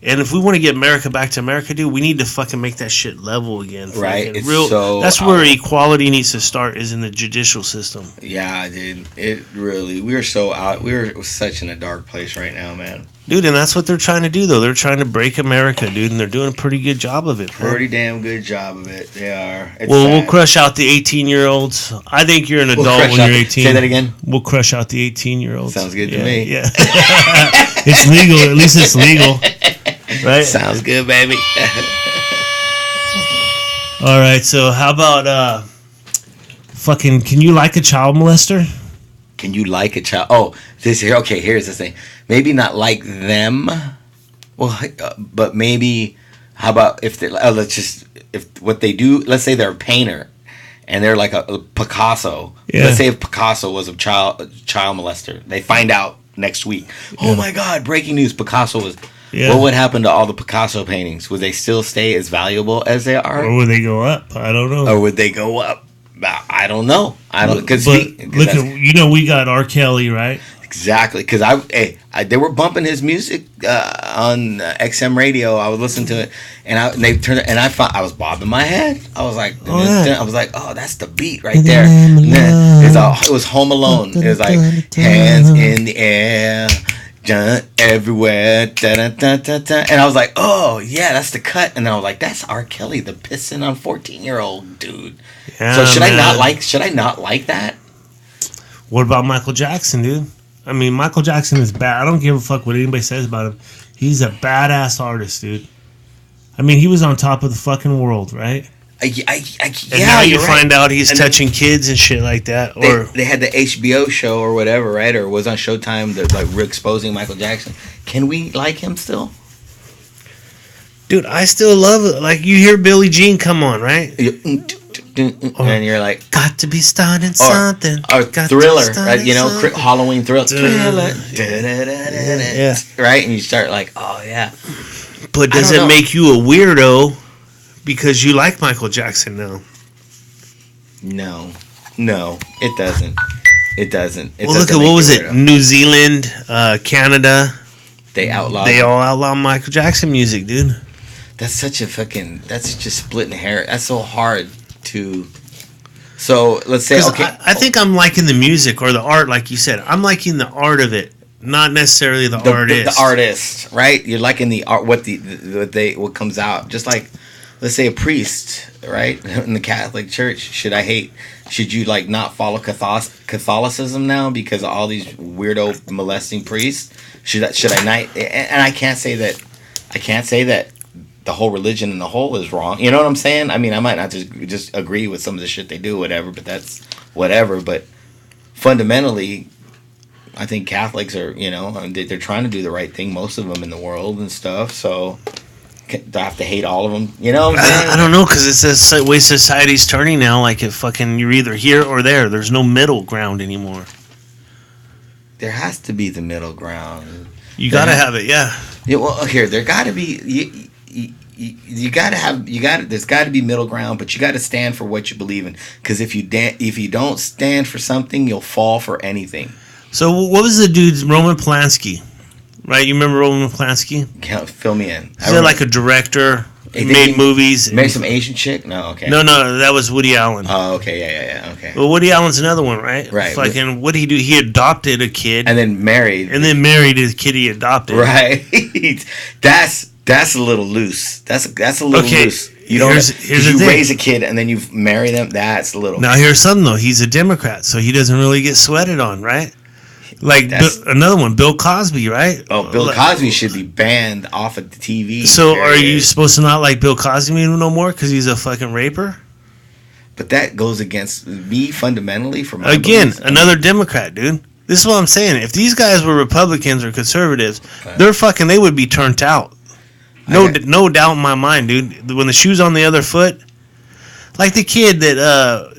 Speaker 2: And if we want to get America back to America, dude, we need to fucking make that shit level again.
Speaker 1: Right. It's
Speaker 2: that's where equality needs to start, is in the judicial system.
Speaker 1: Yeah, dude. It really... We're so out... We're such in a dark place right now, man.
Speaker 2: Dude, and that's what they're trying to do, though. They're trying to break America, dude, and they're doing a pretty good job of it.
Speaker 1: Pretty damn good job of it. They are.
Speaker 2: We'll crush out the 18-year-olds. I think you're an adult when you're 18.
Speaker 1: Say that again?
Speaker 2: We'll crush out the 18-year-olds.
Speaker 1: Sounds good to me.
Speaker 2: Yeah. It's legal. At least it's legal. Right?
Speaker 1: Sounds good, baby.
Speaker 2: All right, so how about fucking, can you like a child molester?
Speaker 1: Can you like a child? Oh, here's the thing. Maybe not like them. Well, but maybe, how about if what they do, let's say they're a painter and they're like a Picasso. Yeah. Let's say if Picasso was a child molester. They find out next week. Yeah. Oh my God, breaking news, Picasso was... Yeah. What would happen to all the Picasso paintings? Would they still stay as valuable as they are?
Speaker 2: Or would they go up? I don't know.
Speaker 1: Or would they go up? I don't know.
Speaker 2: We got R. Kelly, right?
Speaker 1: Exactly, because they were bumping his music on XM radio. I was listening to it, and they turned it, and I was bobbing my head. I was like, oh, that's the beat right there. And then it was Home Alone. It was like hands in the air. Everywhere, and I was like, "Oh yeah, that's the cut." And I was like, "That's R. Kelly, the pissing on 14-year-old dude." Yeah, so should I not like that?
Speaker 2: What about Michael Jackson, dude? I mean, Michael Jackson is bad. I don't give a fuck what anybody says about him. He's a badass artist, dude. I mean, he was on top of the fucking world, right? Now you find out he's touching kids and shit like that. Or
Speaker 1: they had the HBO show or whatever, right? Or was on Showtime that like exposing Michael Jackson. Can we like him still?
Speaker 2: Dude, I still love it. Like, you hear Billie Jean come on, right?
Speaker 1: And you're like,
Speaker 2: got to be starting something.
Speaker 1: Or Thriller, right? You know, Halloween Thriller. Yeah. Right? And you start like, oh yeah.
Speaker 2: But does it make you a weirdo because you like Michael Jackson now?
Speaker 1: No, it doesn't. It doesn't.
Speaker 2: Well, look at, what was it? New Zealand, Canada.
Speaker 1: They all
Speaker 2: outlaw Michael Jackson music, dude.
Speaker 1: That's such a fucking... That's just splitting hair. That's so hard to... So let's say, okay,
Speaker 2: I think I'm liking the music or the art, like you said. I'm liking the art of it, not necessarily the artist.
Speaker 1: The artist, right? You're liking the art, what comes out. Just like, let's say a priest, right? In the Catholic Church, should you like not follow Catholicism now because of all these weirdo molesting priests? Should I not? And I can't say that the whole religion in the whole is wrong. You know what I'm saying? I mean, I might not just agree with some of the shit they do, whatever, but that's whatever. But fundamentally, I think Catholics are, they're trying to do the right thing, most of them in the world and stuff. So do I have to hate all of them? You know what I'm saying?
Speaker 2: I don't know, because it's the way society's turning now. Like, you're either here or there. There's no middle ground anymore.
Speaker 1: There has to be the middle ground.
Speaker 2: You gotta have it, yeah.
Speaker 1: Yeah. Well, here there got to be. There's got to be middle ground, but you got to stand for what you believe in. Because if you don't stand for something, you'll fall for anything.
Speaker 2: So what was the dude's Roman Polanski? Right, you remember Roman Polanski?
Speaker 1: Yeah, fill me in.
Speaker 2: Is that like a director? He made movies.
Speaker 1: Made some Asian chick? No, okay.
Speaker 2: No, that was Woody Allen.
Speaker 1: Oh, okay, yeah, okay.
Speaker 2: Well, Woody Allen's another one, right?
Speaker 1: Right.
Speaker 2: Fucking, what did he do? He adopted a kid.
Speaker 1: And then married.
Speaker 2: his kid he adopted.
Speaker 1: Right. That's a little loose. That's a little loose. You don't.
Speaker 2: Here's
Speaker 1: you raise a kid and then you marry them. That's a little.
Speaker 2: Now here's something though. He's a Democrat, so he doesn't really get sweated on, right? Like another one, Bill Cosby, right?
Speaker 1: Oh, Bill Cosby should be banned off of the TV.
Speaker 2: So are you supposed to not like Bill Cosby no more because he's a fucking raper?
Speaker 1: But that goes against me fundamentally.
Speaker 2: Another Democrat, dude. This is what I'm saying. If these guys were Republicans or conservatives, they would be turned out. No doubt in my mind, dude. When the shoe's on the other foot, like the kid that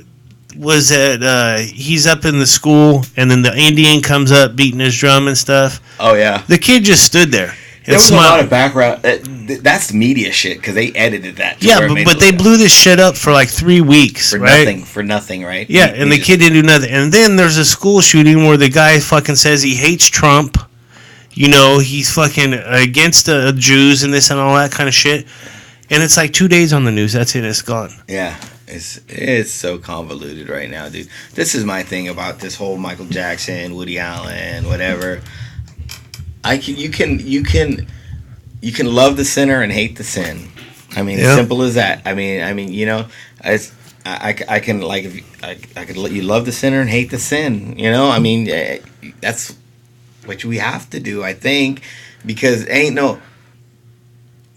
Speaker 2: was at he's up in the school and then the Indian comes up beating his drum and stuff.
Speaker 1: Oh yeah,
Speaker 2: the kid just stood there.
Speaker 1: There was a lot of background. That's media shit because they edited that.
Speaker 2: Yeah, but they blew this shit up for like 3 weeks, right?
Speaker 1: For nothing, right?
Speaker 2: Yeah, and the kid didn't do nothing. And then there's a school shooting where the guy fucking says he hates Trump. You know, he's fucking against the Jews and this and all that kind of shit. And it's like 2 days on the news. That's it. It's gone.
Speaker 1: Yeah. It's so convoluted right now, dude. This is my thing about this whole Michael Jackson, Woody Allen, whatever. You can love the sinner and hate the sin. I mean, as simple as that. I mean, you know, I can like I could let you love the sinner and hate the sin. You know, I mean, that's what we have to do, I think, because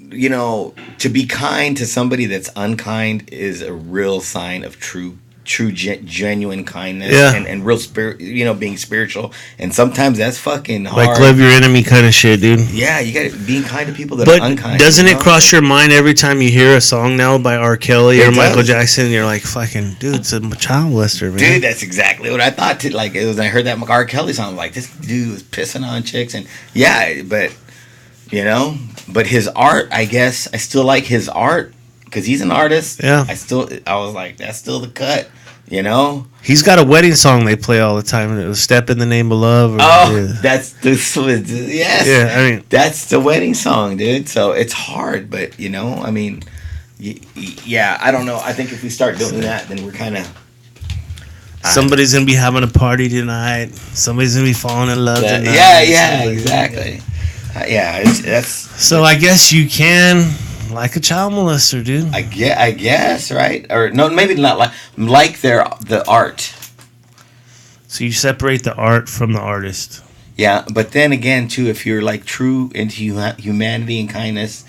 Speaker 1: to be kind to somebody that's unkind is a real sign of true genuine kindness and real spirit, being spiritual. And sometimes that's fucking hard.
Speaker 2: Like love your enemy kind of shit, dude.
Speaker 1: Yeah, you got to being kind to people that are unkind.
Speaker 2: Doesn't it cross your mind every time you hear a song now by R. Kelly or Michael Jackson? You're like, fucking, dude, it's a child molester, man.
Speaker 1: Dude, that's exactly what I thought. Like, it was when I heard that R. Kelly song, I'm like, this dude was pissing on chicks. And yeah, but his art, I guess, I still like his art because he's an artist.
Speaker 2: Yeah.
Speaker 1: I was like, that's still the cut.
Speaker 2: He's got a wedding song they play all the time. It was "Step in the Name of Love."
Speaker 1: That's the yes.
Speaker 2: Yeah, I mean
Speaker 1: that's the wedding song, dude. So it's hard, but I mean, yeah. I don't know. I think if we start doing that, then we're kind of
Speaker 2: somebody's gonna be having a party tonight. Somebody's gonna be falling in love tonight.
Speaker 1: Yeah, exactly. That's
Speaker 2: so. I guess you can. Like a child molester, dude.
Speaker 1: I guess, right? Or no, maybe not like the art.
Speaker 2: So you separate the art from the artist.
Speaker 1: Yeah, but then again, too, if you're like true into humanity and kindness,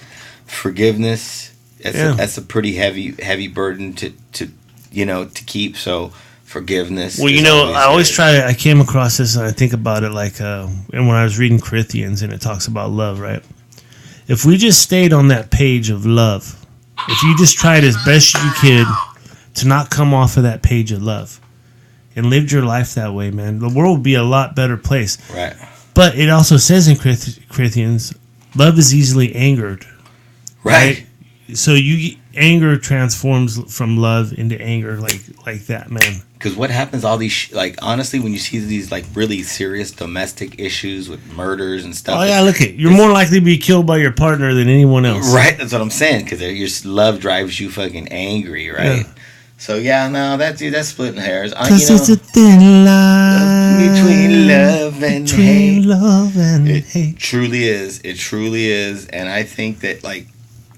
Speaker 1: forgiveness, that's a pretty heavy burden to keep. So forgiveness.
Speaker 2: Well, I always I came across this and I think about it like, and when I was reading Corinthians and it talks about love, right? If we just stayed on that page of love, if you just tried as best you could to not come off of that page of love and lived your life that way, man, the world would be a lot better place.
Speaker 1: Right.
Speaker 2: But it also says in Corinthians, love is easily angered.
Speaker 1: Right.
Speaker 2: So anger transforms from love into anger like that, man.
Speaker 1: Because what happens, all these, honestly, when you see these, really serious domestic issues with murders and stuff.
Speaker 2: Oh, yeah, look at you're more likely to be killed by your partner than anyone else.
Speaker 1: Right, that's what I'm saying, because your love drives you fucking angry, right? Yeah. So yeah, no, that's splitting hairs.
Speaker 2: Because it's a thin line
Speaker 1: between love and hate.
Speaker 2: love and
Speaker 1: It
Speaker 2: hate.
Speaker 1: truly is. It truly is. And I think that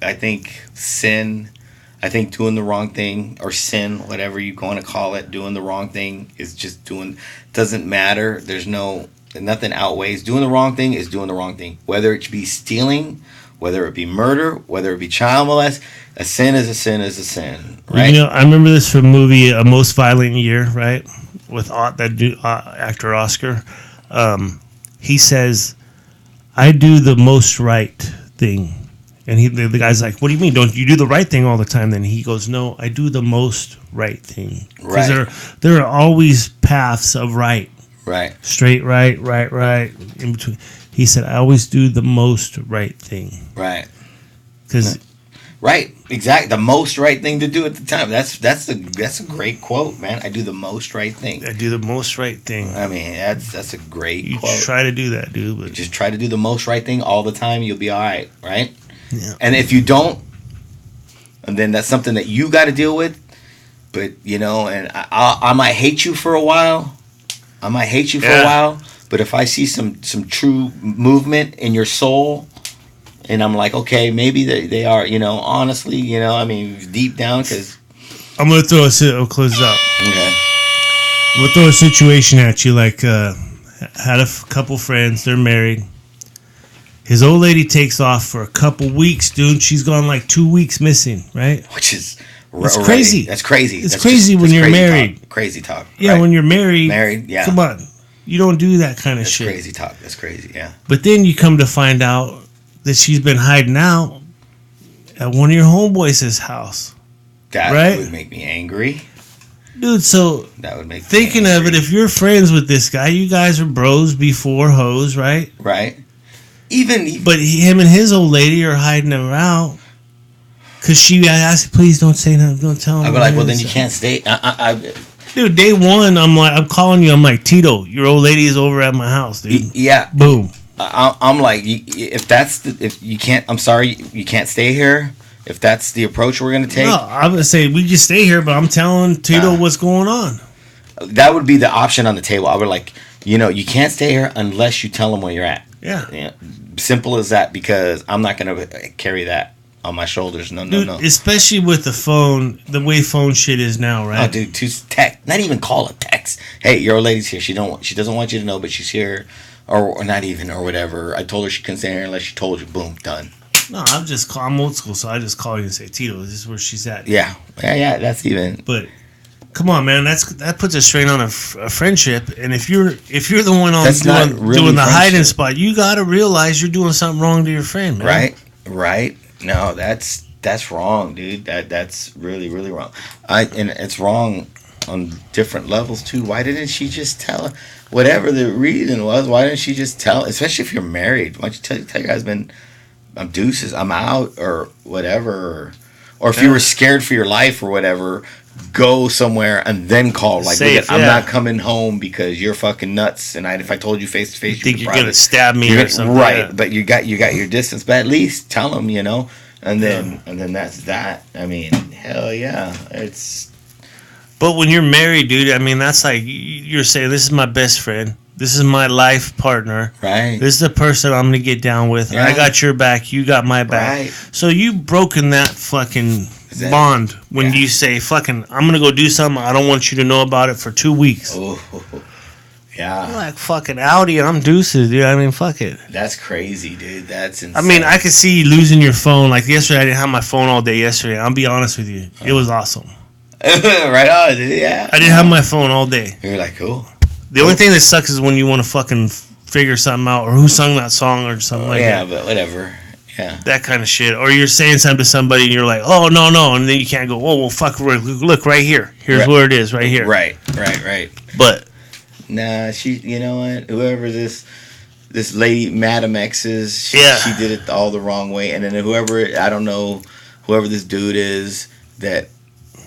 Speaker 1: I think sin. I think doing the wrong thing or sin, whatever you want to call it, doing the wrong thing is just doesn't matter. There's nothing outweighs doing the wrong thing is doing the wrong thing. Whether it be stealing, whether it be murder, whether it be child molest, a sin is a sin is a sin, right?
Speaker 2: I remember this from movie A Most Violent Year, right? With actor Oscar. He says, "I do the most right thing." And the guy's like, "What do you mean? Don't you do the right thing all the time?" Then he goes, "No, I do the most right thing." Because there are always paths of right.
Speaker 1: Right.
Speaker 2: Straight right, in between. He said, "I always do the most right thing."
Speaker 1: Right.
Speaker 2: Because
Speaker 1: right, exactly. The most right thing to do at the time. That's a great quote, man. I do the most right thing.
Speaker 2: I do the most right thing.
Speaker 1: I mean, that's a great
Speaker 2: you
Speaker 1: quote.
Speaker 2: Try to do that, dude. But
Speaker 1: just try to do the most right thing all the time. You'll be all right, right?
Speaker 2: Yeah.
Speaker 1: And if you don't, and then that's something that you got to deal with. But and I might hate you for a while. A while. But if I see some true movement in your soul, and I'm like, okay, maybe they are, honestly, I mean, deep down, because
Speaker 2: I'm gonna I'll close it out.
Speaker 1: Okay.
Speaker 2: I'm gonna throw a situation at you. Like, had a couple friends. They're married. His old lady takes off for a couple weeks, dude. She's gone like 2 weeks missing, right?
Speaker 1: Which is
Speaker 2: it's crazy.
Speaker 1: That's crazy.
Speaker 2: It's crazy when you're married.
Speaker 1: Talk. Crazy talk.
Speaker 2: Yeah,
Speaker 1: right?
Speaker 2: when you're married.
Speaker 1: Married, yeah.
Speaker 2: Come on. You don't do that kind of shit.
Speaker 1: That's crazy talk. That's crazy, yeah.
Speaker 2: But then you come to find out that she's been hiding out at one of your homeboys' house.
Speaker 1: That would make me angry.
Speaker 2: Dude, so
Speaker 1: that would make
Speaker 2: thinking of it, if you're friends with this guy, you guys are bros before hoes, right?
Speaker 1: Right.
Speaker 2: But him and his old lady are hiding him out. Because she asked, please don't say nothing, don't tell him.
Speaker 1: I'd be like, well, then you can't stay.
Speaker 2: Dude, day one, I'm calling you. I'm like, Tito, your old lady is over at my house, dude.
Speaker 1: Yeah.
Speaker 2: Boom.
Speaker 1: I'm like, if you can't, I'm sorry, you can't stay here. If that's the approach we're going to take.
Speaker 2: No, I'm going to say, we just stay here, but I'm telling Tito what's going on.
Speaker 1: That would be the option on the table. I would like, you can't stay here unless you tell him where you're at.
Speaker 2: Yeah.
Speaker 1: Simple as that, because I'm not going to carry that on my shoulders. No.
Speaker 2: Especially with the phone, the way phone shit is now, right?
Speaker 1: Oh, dude, text, not even call a text. Hey, your old lady's here. She doesn't want you to know, but she's here, or not even, or whatever. I told her she couldn't stay here unless she told you. Boom, done. No,
Speaker 2: I'm old school, so I just call you and say, Tito, this is where she's at.
Speaker 1: Yeah. That's even.
Speaker 2: But come on, man, that puts a strain on a friendship. And if you're the one doing the hiding spot, you got to realize you're doing something wrong to your friend, man.
Speaker 1: Right. No, that's wrong, dude. That's really, really wrong. And it's wrong on different levels too. Why didn't she just tell her? Whatever the reason was, why didn't she just tell? Especially if you're married, why don't you tell your husband, I'm deuces, I'm out, or whatever, or if you were scared for your life or whatever, go somewhere and then call. Like, I'm not coming home because you're fucking nuts. And if I told you face to face,
Speaker 2: you think you're gonna stab me or something,
Speaker 1: right? Yeah. But you got your distance. But at least tell them, and then that's that. I mean, hell yeah, it's.
Speaker 2: But when you're married, dude, I mean, that's like you're saying, this is my best friend. This is my life partner.
Speaker 1: Right.
Speaker 2: This is the person I'm going to get down with. Yeah. I got your back. You got my back. Right. So you've broken that fucking bond when you say, fucking, I'm going to go do something. I don't want you to know about it for 2 weeks.
Speaker 1: Oh, yeah.
Speaker 2: I'm like fucking Audi. I'm deuces, dude. I mean, fuck it.
Speaker 1: That's crazy, dude. That's insane.
Speaker 2: I mean, I could see you losing your phone. Like yesterday, I didn't have my phone all day yesterday. I'll be honest with you. It was awesome.
Speaker 1: Right on, dude. Yeah.
Speaker 2: I didn't have my phone all day.
Speaker 1: You're like, cool.
Speaker 2: The only thing that sucks is when you want to fucking figure something out, or who sung that song or something like that.
Speaker 1: Yeah, but whatever. Yeah.
Speaker 2: That kind of shit. Or you're saying something to somebody and you're like, oh, no. And then you can't go, oh, well, fuck, look right here. Here's where it is, right here.
Speaker 1: Right.
Speaker 2: But.
Speaker 1: Nah, you know what? Whoever this lady, Madam X is, she did it all the wrong way. And then whoever this dude is that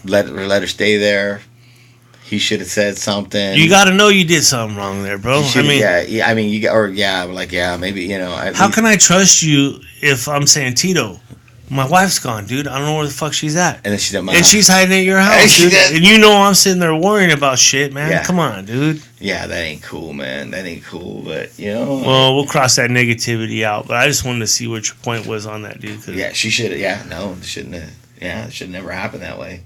Speaker 1: let her stay there, he should have said something.
Speaker 2: You got to know you did something wrong there, bro.
Speaker 1: Maybe,
Speaker 2: How can I trust you if I'm saying, Tito, My wife's gone, dude. I don't know where the fuck she's at.
Speaker 1: And then she's at my
Speaker 2: And
Speaker 1: house.
Speaker 2: she's hiding at your house, dude. And you know I'm sitting there worrying about shit, man.
Speaker 1: Yeah.
Speaker 2: Come on, dude.
Speaker 1: Yeah, that ain't cool, man. That ain't cool, but, you know.
Speaker 2: Well, we'll cross that negativity out. But I just wanted to see what your point was on that, dude.
Speaker 1: Yeah, she should have. Yeah, no, it shouldn't have. Yeah, it should never happen that way.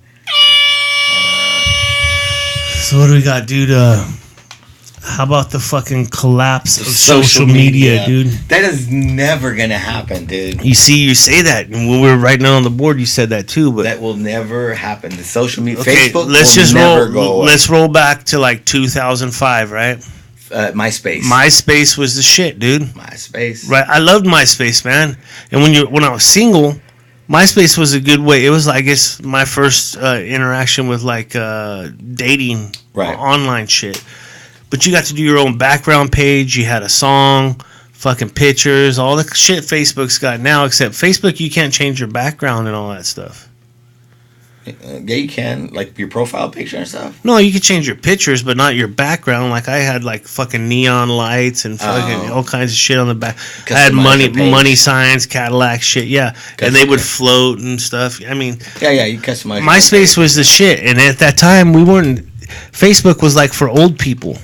Speaker 2: So what do we got, dude? How about the fucking collapse of social media, dude?
Speaker 1: That is never gonna happen, dude.
Speaker 2: You see, you say that, and when we were writing it on the board, you said that too. But
Speaker 1: that will never happen. The social media,
Speaker 2: okay,
Speaker 1: Facebook,
Speaker 2: let's
Speaker 1: will
Speaker 2: just
Speaker 1: never
Speaker 2: roll.
Speaker 1: go away.
Speaker 2: Let's roll back to like 2005, right?
Speaker 1: MySpace.
Speaker 2: MySpace was the shit, dude.
Speaker 1: MySpace.
Speaker 2: Right, I loved MySpace, man. And when I was single, MySpace was a good way. It was, I guess, my first interaction with like dating, online shit. But you got to do your own background page. You had a song, fucking pictures, all the shit Facebook's got now. Except Facebook, you can't change your background and all that stuff.
Speaker 1: Yeah, you can, like your profile picture and stuff.
Speaker 2: No, you can change your pictures, but not your background. Like I had like fucking neon lights and fucking all kinds of shit on the back. I had money signs, Cadillac shit, yeah. And they would float and stuff. I mean,
Speaker 1: yeah, you customize.
Speaker 2: MySpace was the shit, and at that time we weren't. Facebook was like for old people.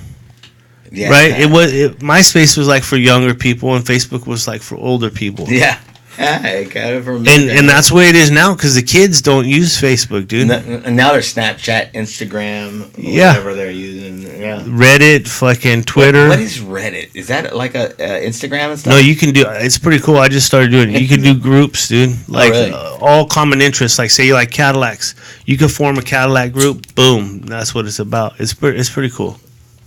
Speaker 2: Yeah, right. MySpace was like for younger people, and Facebook was like for older people.
Speaker 1: Yeah, I kind of remember.
Speaker 2: And that's the way it is now because the kids don't use Facebook, dude.
Speaker 1: And now they're Snapchat, Instagram, whatever they're using. Yeah, Reddit,
Speaker 2: fucking Twitter.
Speaker 1: What is Reddit? Is that like a Instagram and stuff?
Speaker 2: No, you can do. It's pretty cool. I just started doing it. You can do groups, dude. Like all common interests. Like say you like Cadillacs, you can form a Cadillac group. Boom, that's what it's about. It's pretty cool.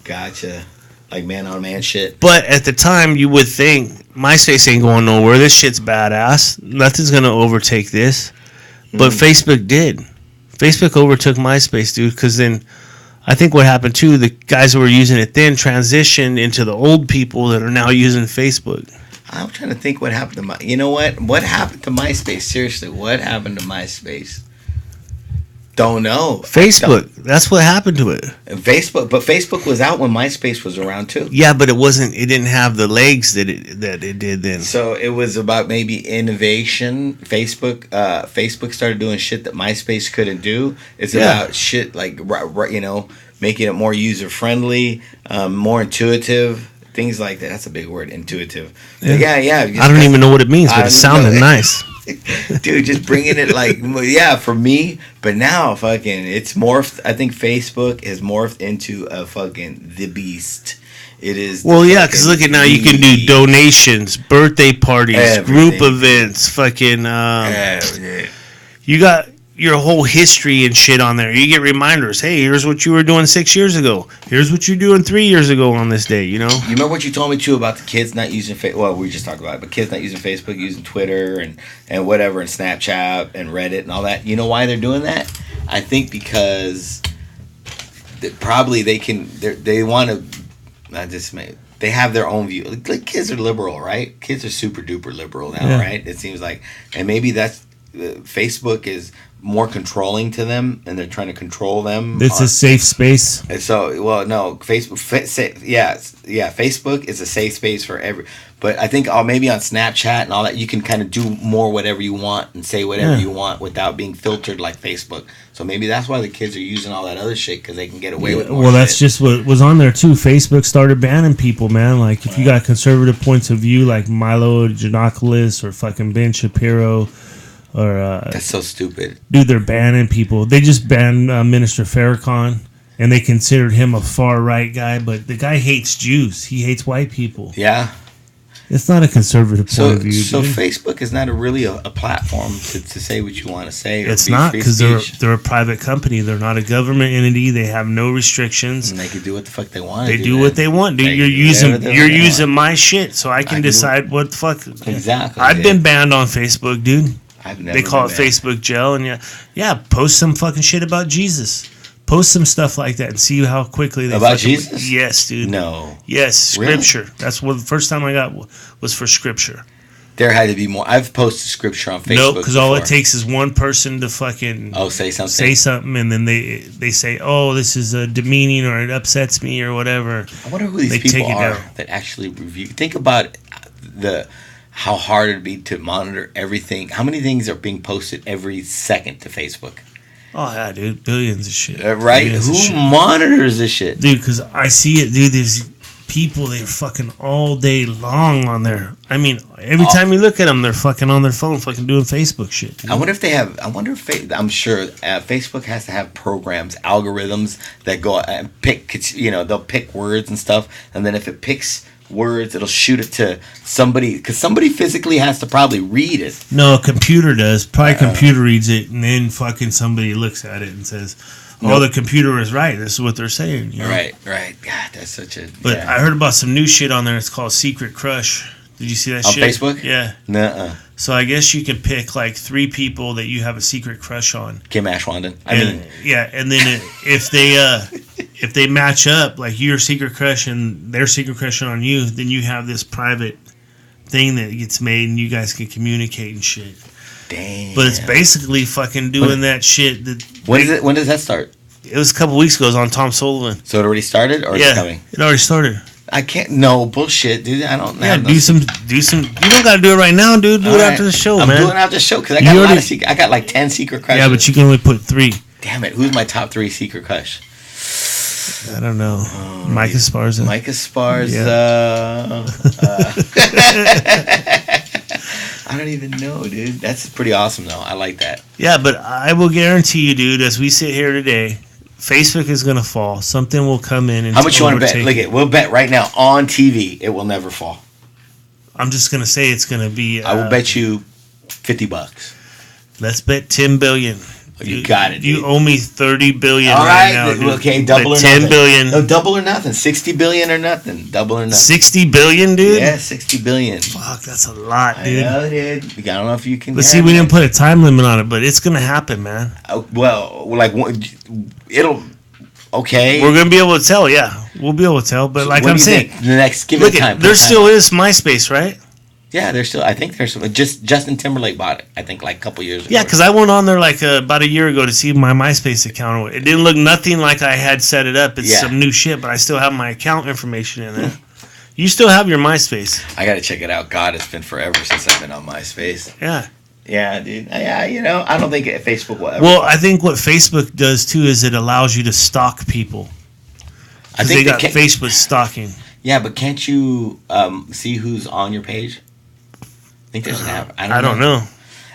Speaker 1: Gotcha. Like man-on-man shit.
Speaker 2: But at the time, you would think, MySpace ain't going nowhere. This shit's badass. Nothing's going to overtake this. But Facebook did. Facebook overtook MySpace, dude, because then I think what happened, too, the guys who were using it then transitioned into the old people that are now using Facebook.
Speaker 1: I'm trying to think what happened to You know what? What happened to MySpace? Seriously, what happened to MySpace? Don't know.
Speaker 2: Facebook. That's what happened to it.
Speaker 1: Facebook was out when MySpace was around too.
Speaker 2: Yeah, but it didn't have the legs that it did then.
Speaker 1: So it was about maybe innovation. Facebook started doing shit that MySpace couldn't do. It's about shit like making it more user friendly, more intuitive. Things like that. That's a big word, intuitive. Yeah.
Speaker 2: I don't even know what it means, but it sounded nice.
Speaker 1: Dude, just bringing it for me. But now, fucking, it's morphed. I think Facebook has morphed into a fucking the beast. It is.
Speaker 2: Well, yeah, because look at now, you can do donations, birthday parties, group events, fucking. You got your whole history and shit on there. You get reminders. Hey, here's what you were doing 6 years ago. Here's what you're doing 3 years ago on this day. You know.
Speaker 1: You remember what you told me too about the kids not using Well, we just talked about it, but kids not using Facebook, using Twitter and whatever, and Snapchat and Reddit and all that. You know why they're doing that? I think because probably they want to. They have their own view. Like kids are liberal, right? Kids are super duper liberal now, right? It seems like, and maybe that's Facebook is more controlling to them, and they're trying to control them.
Speaker 2: It's a safe space.
Speaker 1: So, well, no, Facebook. Facebook is a safe space for every. But I think maybe on Snapchat and all that, you can kind of do more whatever you want and say whatever you want without being filtered like Facebook. So maybe that's why the kids are using all that other shit, because they can get away with more
Speaker 2: Well, that's just what was on there too. Facebook started banning people, man. Like if you got conservative points of view, like Milo Yiannopoulos or fucking Ben Shapiro. Or
Speaker 1: that's so stupid.
Speaker 2: Dude, they're banning people. They just banned Minister Farrakhan, and they considered him a far right guy. But the guy hates Jews. He hates white people.
Speaker 1: Yeah,
Speaker 2: it's not a conservative point of view.
Speaker 1: So Facebook is not really a platform to say what you want to say.
Speaker 2: It's not, because they're a private company. They're not a government entity. They have no restrictions.
Speaker 1: And they can do what the fuck they want.
Speaker 2: They do what they want, dude. You're using my shit, so I can decide what the fuck.
Speaker 1: Exactly.
Speaker 2: I've been banned on Facebook, dude.
Speaker 1: They
Speaker 2: call it Facebook jail, and post some fucking shit about Jesus. Post some stuff like that and see how quickly they
Speaker 1: about Jesus.
Speaker 2: Yes, dude.
Speaker 1: No.
Speaker 2: Yes, scripture. Really? That's what the first time I got was for scripture.
Speaker 1: There had to be more. I've posted scripture on Facebook.
Speaker 2: No, because all it takes is one person to fucking
Speaker 1: say something,
Speaker 2: and then they say, "Oh, this is demeaning," or "It upsets me," or whatever.
Speaker 1: I wonder who these people are that actually review. Think about how hard it'd be to monitor everything. How many things are being posted every second to Facebook?
Speaker 2: Oh yeah, dude, billions of shit.
Speaker 1: Right? Who monitors this shit?
Speaker 2: Dude, because I see it, dude. There's people, they're fucking all day long on there. I mean, every time you look at them, they're fucking on their phone, fucking doing Facebook shit. Dude.
Speaker 1: I wonder if they have, I'm sure Facebook has to have programs, algorithms that go and pick, they'll pick words and stuff. And then if it picks words, it'll shoot it to somebody, because somebody physically has to probably read it.
Speaker 2: No, a computer does. Probably a computer reads it, and then fucking somebody looks at it and says, "Oh, the computer is right. This is what they're saying." You know?
Speaker 1: Right. God, that's such a.
Speaker 2: But I heard about some new shit on there. It's called Secret Crush. Did you see that shit?
Speaker 1: On Facebook?
Speaker 2: Yeah.
Speaker 1: Nuh-uh.
Speaker 2: So I guess you can pick like 3 people that you have a secret crush on.
Speaker 1: Kim Ashwanden.
Speaker 2: Yeah, and then if they match up, like your secret crush and their secret crush on you, then you have this private thing that gets made and you guys can communicate and shit.
Speaker 1: Damn.
Speaker 2: But it's basically fucking doing that shit.
Speaker 1: When does that start?
Speaker 2: It was a couple weeks ago. It was on Tom Sullivan.
Speaker 1: So it already started, or it's coming?
Speaker 2: It already started.
Speaker 1: I can't. No bullshit, dude. I don't.
Speaker 2: Yeah, do some. You don't gotta do it right now, dude. Do it after the show, man.
Speaker 1: I'm doing it after the show because I got a lot of secret. I got like 10 secret crushes.
Speaker 2: Yeah, but you can only put 3.
Speaker 1: Damn it! Who's my top 3 secret crush?
Speaker 2: I don't know. Micah Esparza.
Speaker 1: Micah Esparza. I don't even know, dude. That's pretty awesome, though. I like that.
Speaker 2: Yeah, but I will guarantee you, dude, as we sit here today, Facebook is going to fall. Something will come in and
Speaker 1: how much you want to bet? Look at, we'll bet right now on TV it will never fall.
Speaker 2: I'm just going to say it's going to be.
Speaker 1: I will bet you $50.
Speaker 2: Let's bet $10 billion.
Speaker 1: You got it. Dude.
Speaker 2: You owe me $30 billion
Speaker 1: all right
Speaker 2: now. Dude.
Speaker 1: Okay, double or
Speaker 2: $10
Speaker 1: nothing.
Speaker 2: billion.
Speaker 1: No, double or nothing. $60 billion or nothing. Double or nothing.
Speaker 2: $60 billion, dude.
Speaker 1: Yeah, $60 billion.
Speaker 2: Fuck, that's a lot, dude.
Speaker 1: I know, dude. I don't know if you can.
Speaker 2: But see, we didn't put a time limit on it, but it's gonna happen, man.
Speaker 1: Well, like it'll. Okay.
Speaker 2: We're gonna be able to tell. Yeah, we'll be able to tell. But like I'm saying,
Speaker 1: the next give it time.
Speaker 2: There still is MySpace, right?
Speaker 1: Yeah, there's still. I think there's some. Just Justin Timberlake bought it. I think like a couple years ago.
Speaker 2: Yeah, because I went on there like about a year ago to see my MySpace account. It didn't look nothing like I had set it up. It's some new shit, but I still have my account information in there. You still have your MySpace.
Speaker 1: I gotta check it out. God, it's been forever since I've been on MySpace.
Speaker 2: Yeah.
Speaker 1: Yeah, dude. Yeah, I don't think Facebook will ever.
Speaker 2: Well, I think what Facebook does too is it allows you to stalk people. I think they got Facebook stalking.
Speaker 1: Yeah, but can't you see who's on your page? I think there's an app.
Speaker 2: I don't know.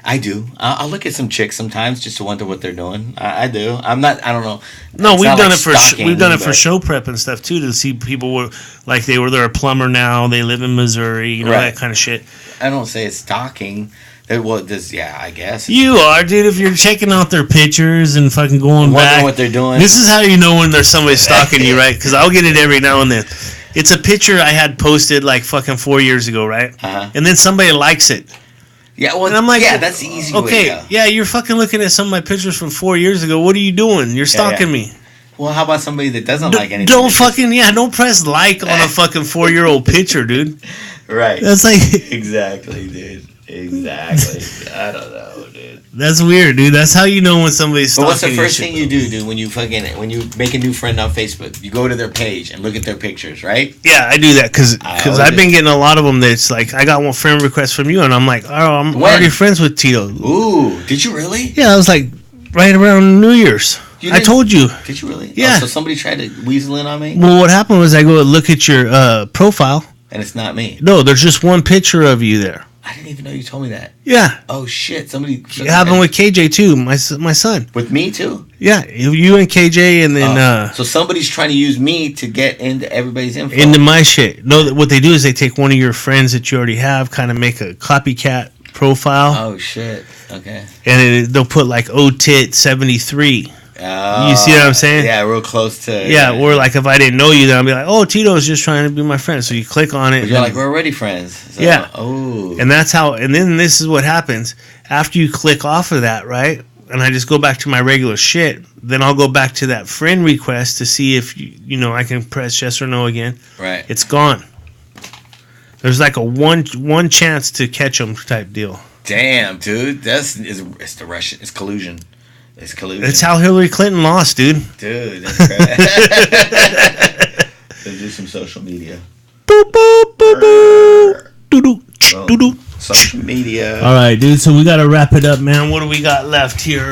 Speaker 1: I do. I'll look at some chicks sometimes just to wonder what they're doing. I do. I'm not. I don't know.
Speaker 2: No, we've done it for show prep and stuff too to see people they're a plumber now. They live in Missouri. You know that kind of shit.
Speaker 1: I don't say it's stalking. Well, I guess
Speaker 2: you are, dude. If you're checking out their pictures and fucking going back,
Speaker 1: what they're doing.
Speaker 2: This is how you know when there's somebody stalking you, right? Because I'll get it every now and then. It's a picture I had posted like fucking 4 years ago, right? And then somebody likes it.
Speaker 1: Yeah, well,
Speaker 2: and I'm like,
Speaker 1: that's the easy way.
Speaker 2: Okay, yeah, you're fucking looking at some of my pictures from 4 years ago. What are you doing? You're stalking me.
Speaker 1: Well, how about somebody that doesn't like anything?
Speaker 2: Don't press like on a fucking 4-year-old picture, dude.
Speaker 1: Right.
Speaker 2: That's like
Speaker 1: exactly, dude. Exactly. I don't know, dude.
Speaker 2: That's weird, dude. That's how you know when somebody's stalking.
Speaker 1: But what's the first thing you do, dude, when you make a new friend on Facebook? You go to their page and look at their pictures, right?
Speaker 2: Yeah, I do that because I've been getting a lot of them that's like, I got one friend request from you, and I'm like, oh, I'm already friends with Tito.
Speaker 1: Ooh, did you really?
Speaker 2: Yeah, I was like, right around New Year's. I told you.
Speaker 1: Did you really?
Speaker 2: Yeah.
Speaker 1: Oh, so somebody tried to weasel in on me?
Speaker 2: Well, what happened was I go look at your profile.
Speaker 1: And it's not me.
Speaker 2: No, there's just one picture of you there.
Speaker 1: I didn't even know you told me that.
Speaker 2: Yeah.
Speaker 1: Oh, shit. Somebody...
Speaker 2: It happened with KJ, too, my son.
Speaker 1: With me, too?
Speaker 2: Yeah, you and KJ, and then...
Speaker 1: so somebody's trying to use me to get into everybody's info.
Speaker 2: Into my shit. No, what they do is they take one of your friends that you already have, kind of make a copycat profile.
Speaker 1: Oh, shit. Okay.
Speaker 2: And they'll put, like, OTIT73.
Speaker 1: Oh,
Speaker 2: you see what I'm saying?
Speaker 1: Yeah, real close to...
Speaker 2: Yeah, or like if I didn't know you, then I'll be like, oh, Tito's just trying to be my friend. So you click on it.
Speaker 1: But you're like, we're already friends. So,
Speaker 2: yeah.
Speaker 1: Oh.
Speaker 2: And that's how... And then this is what happens. After you click off of that, right? And I just go back to my regular shit. Then I'll go back to that friend request to see if, I can press yes or no again.
Speaker 1: Right.
Speaker 2: It's gone. There's like a one chance to catch them type deal.
Speaker 1: Damn, dude. It's the Russian... It's collusion. It's collusion.
Speaker 2: That's how Hillary Clinton lost, dude.
Speaker 1: Dude, that's crazy. Let's do some social media.
Speaker 2: Boop, boop, boop, boop. Doo-doo, doo-doo.
Speaker 1: social media.
Speaker 2: All right, dude. So we got to wrap it up, man. What do we got left here?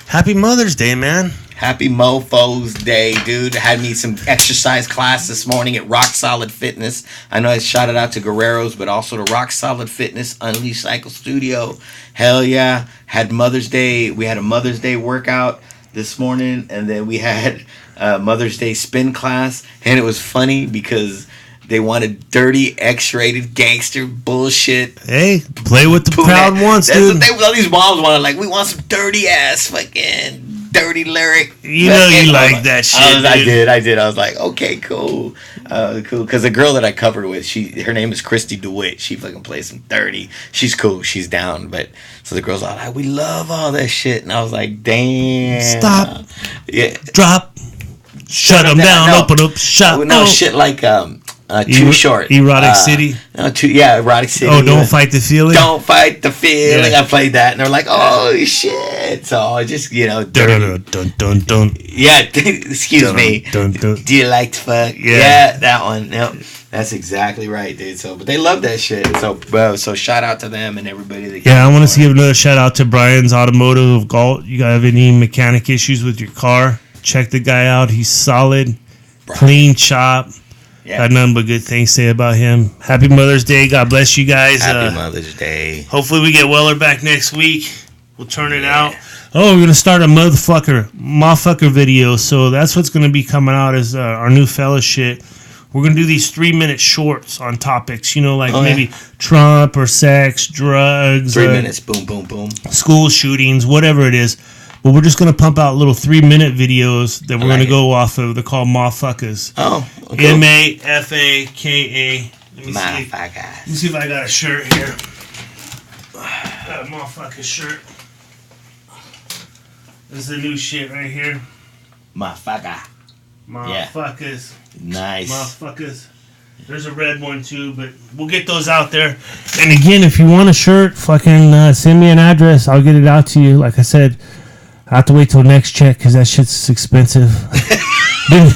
Speaker 2: Happy Mother's Day, man.
Speaker 1: Happy Mofo's Day, dude. Had me some exercise class this morning at Rock Solid Fitness. I know I shouted out to Guerrero's, but also to Rock Solid Fitness, Unleashed Cycle Studio. Hell yeah. Had Mother's Day. We had a Mother's Day workout this morning, and then we had a Mother's Day spin class. And it was funny because they wanted dirty, X-rated gangster bullshit.
Speaker 2: Hey, play with the crowd wants, dude.
Speaker 1: All these moms wanted, like, we want some dirty ass fucking dirty lyric.
Speaker 2: You know you like that shit.
Speaker 1: I did. I was like, okay, cool. Cool. Because the girl that I covered with, her name is Christy DeWitt. She fucking plays some dirty. She's cool. She's down. But so the girls are like, we love all that shit. And I was like, damn.
Speaker 2: Stop.
Speaker 1: Yeah.
Speaker 2: Drop. Shut them down.
Speaker 1: No.
Speaker 2: Open up shop.
Speaker 1: No, shit like Too Short.
Speaker 2: Erotic City.
Speaker 1: No, Erotic City.
Speaker 2: Oh, Don't Fight the Feeling.
Speaker 1: Don't Fight the Feeling.
Speaker 2: Yeah.
Speaker 1: I played that, and they're like, "Oh shit!" So I just,
Speaker 2: Dun, dun, dun.
Speaker 1: Yeah, excuse me.
Speaker 2: Dun, dun.
Speaker 1: Do you like to fuck? Yeah, that one. Yep, that's exactly right, dude. So, but they love that shit. So shout out to them and everybody. That
Speaker 2: I want to give another shout out to Brian's Automotive of Galt. You got any mechanic issues with your car? Check the guy out. He's solid, clean chop.
Speaker 1: Yeah.
Speaker 2: Got nothing but good things to say about him. Happy Mother's Day. God bless you guys.
Speaker 1: Happy Mother's Day.
Speaker 2: Hopefully we get Weller back next week. We'll turn it out. Oh, we're going to start a motherfucker video. So that's what's going to be coming out is our new fella shit. We're going to do these 3-minute shorts on topics, maybe Trump or sex, drugs.
Speaker 1: 3 minutes. Boom, boom, boom.
Speaker 2: School shootings, whatever it is. But we're just going to pump out little 3-minute videos that we're going to go off of. They're called Motherfuckers.
Speaker 1: Oh, cool.
Speaker 2: Mafaka. Let me see if I got a shirt here. Got a motherfucking shirt. This is the new shit right here.
Speaker 1: Motherfuckers.
Speaker 2: Motherfuckers.
Speaker 1: Nice.
Speaker 2: Motherfuckers. There's a red one too, but we'll get those out there. And again, if you want a shirt, fucking send me an address. I'll get it out to you. Like I said, I have to wait till next check because that shit's expensive. Dude,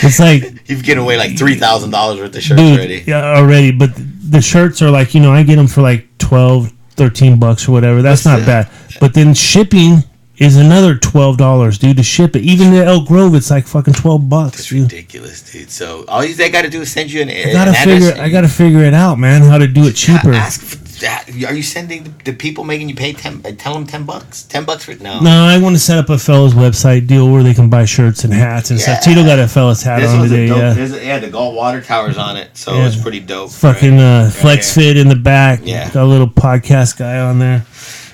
Speaker 2: it's like
Speaker 1: you've given away like $3,000 worth of shirts already.
Speaker 2: Yeah, already. But the shirts are like, I get them for like $12-13 or whatever. That's not bad. But then shipping is another $12, dude, to ship it. Even in Elk Grove, it's like fucking $12.
Speaker 1: That's ridiculous, dude. So all they got to do is send you an address.
Speaker 2: I gotta figure it out, man. How to do it cheaper.
Speaker 1: Are you sending the people making you pay tell them $10? $10 for no?
Speaker 2: No, I want to set up a fella's website deal where they can buy shirts and hats and stuff. Tito got a fella's hat on today.
Speaker 1: The Galt Water Tower's on it, so it's pretty dope.
Speaker 2: Fucking Flex Fit in the back. Yeah, got a little podcast guy on there.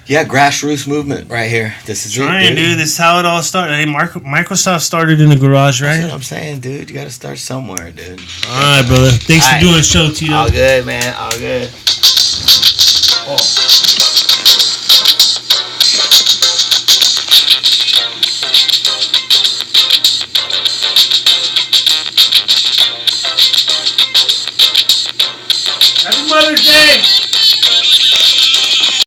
Speaker 1: Yeah, grassroots movement right here. This is
Speaker 2: it, dude. This is how it all started. Hey, Microsoft started in the garage, right?
Speaker 1: That's what I'm saying, dude. You got to start somewhere, dude.
Speaker 2: All right, brother. Thanks for doing the show, Tito.
Speaker 1: All good, man. All good.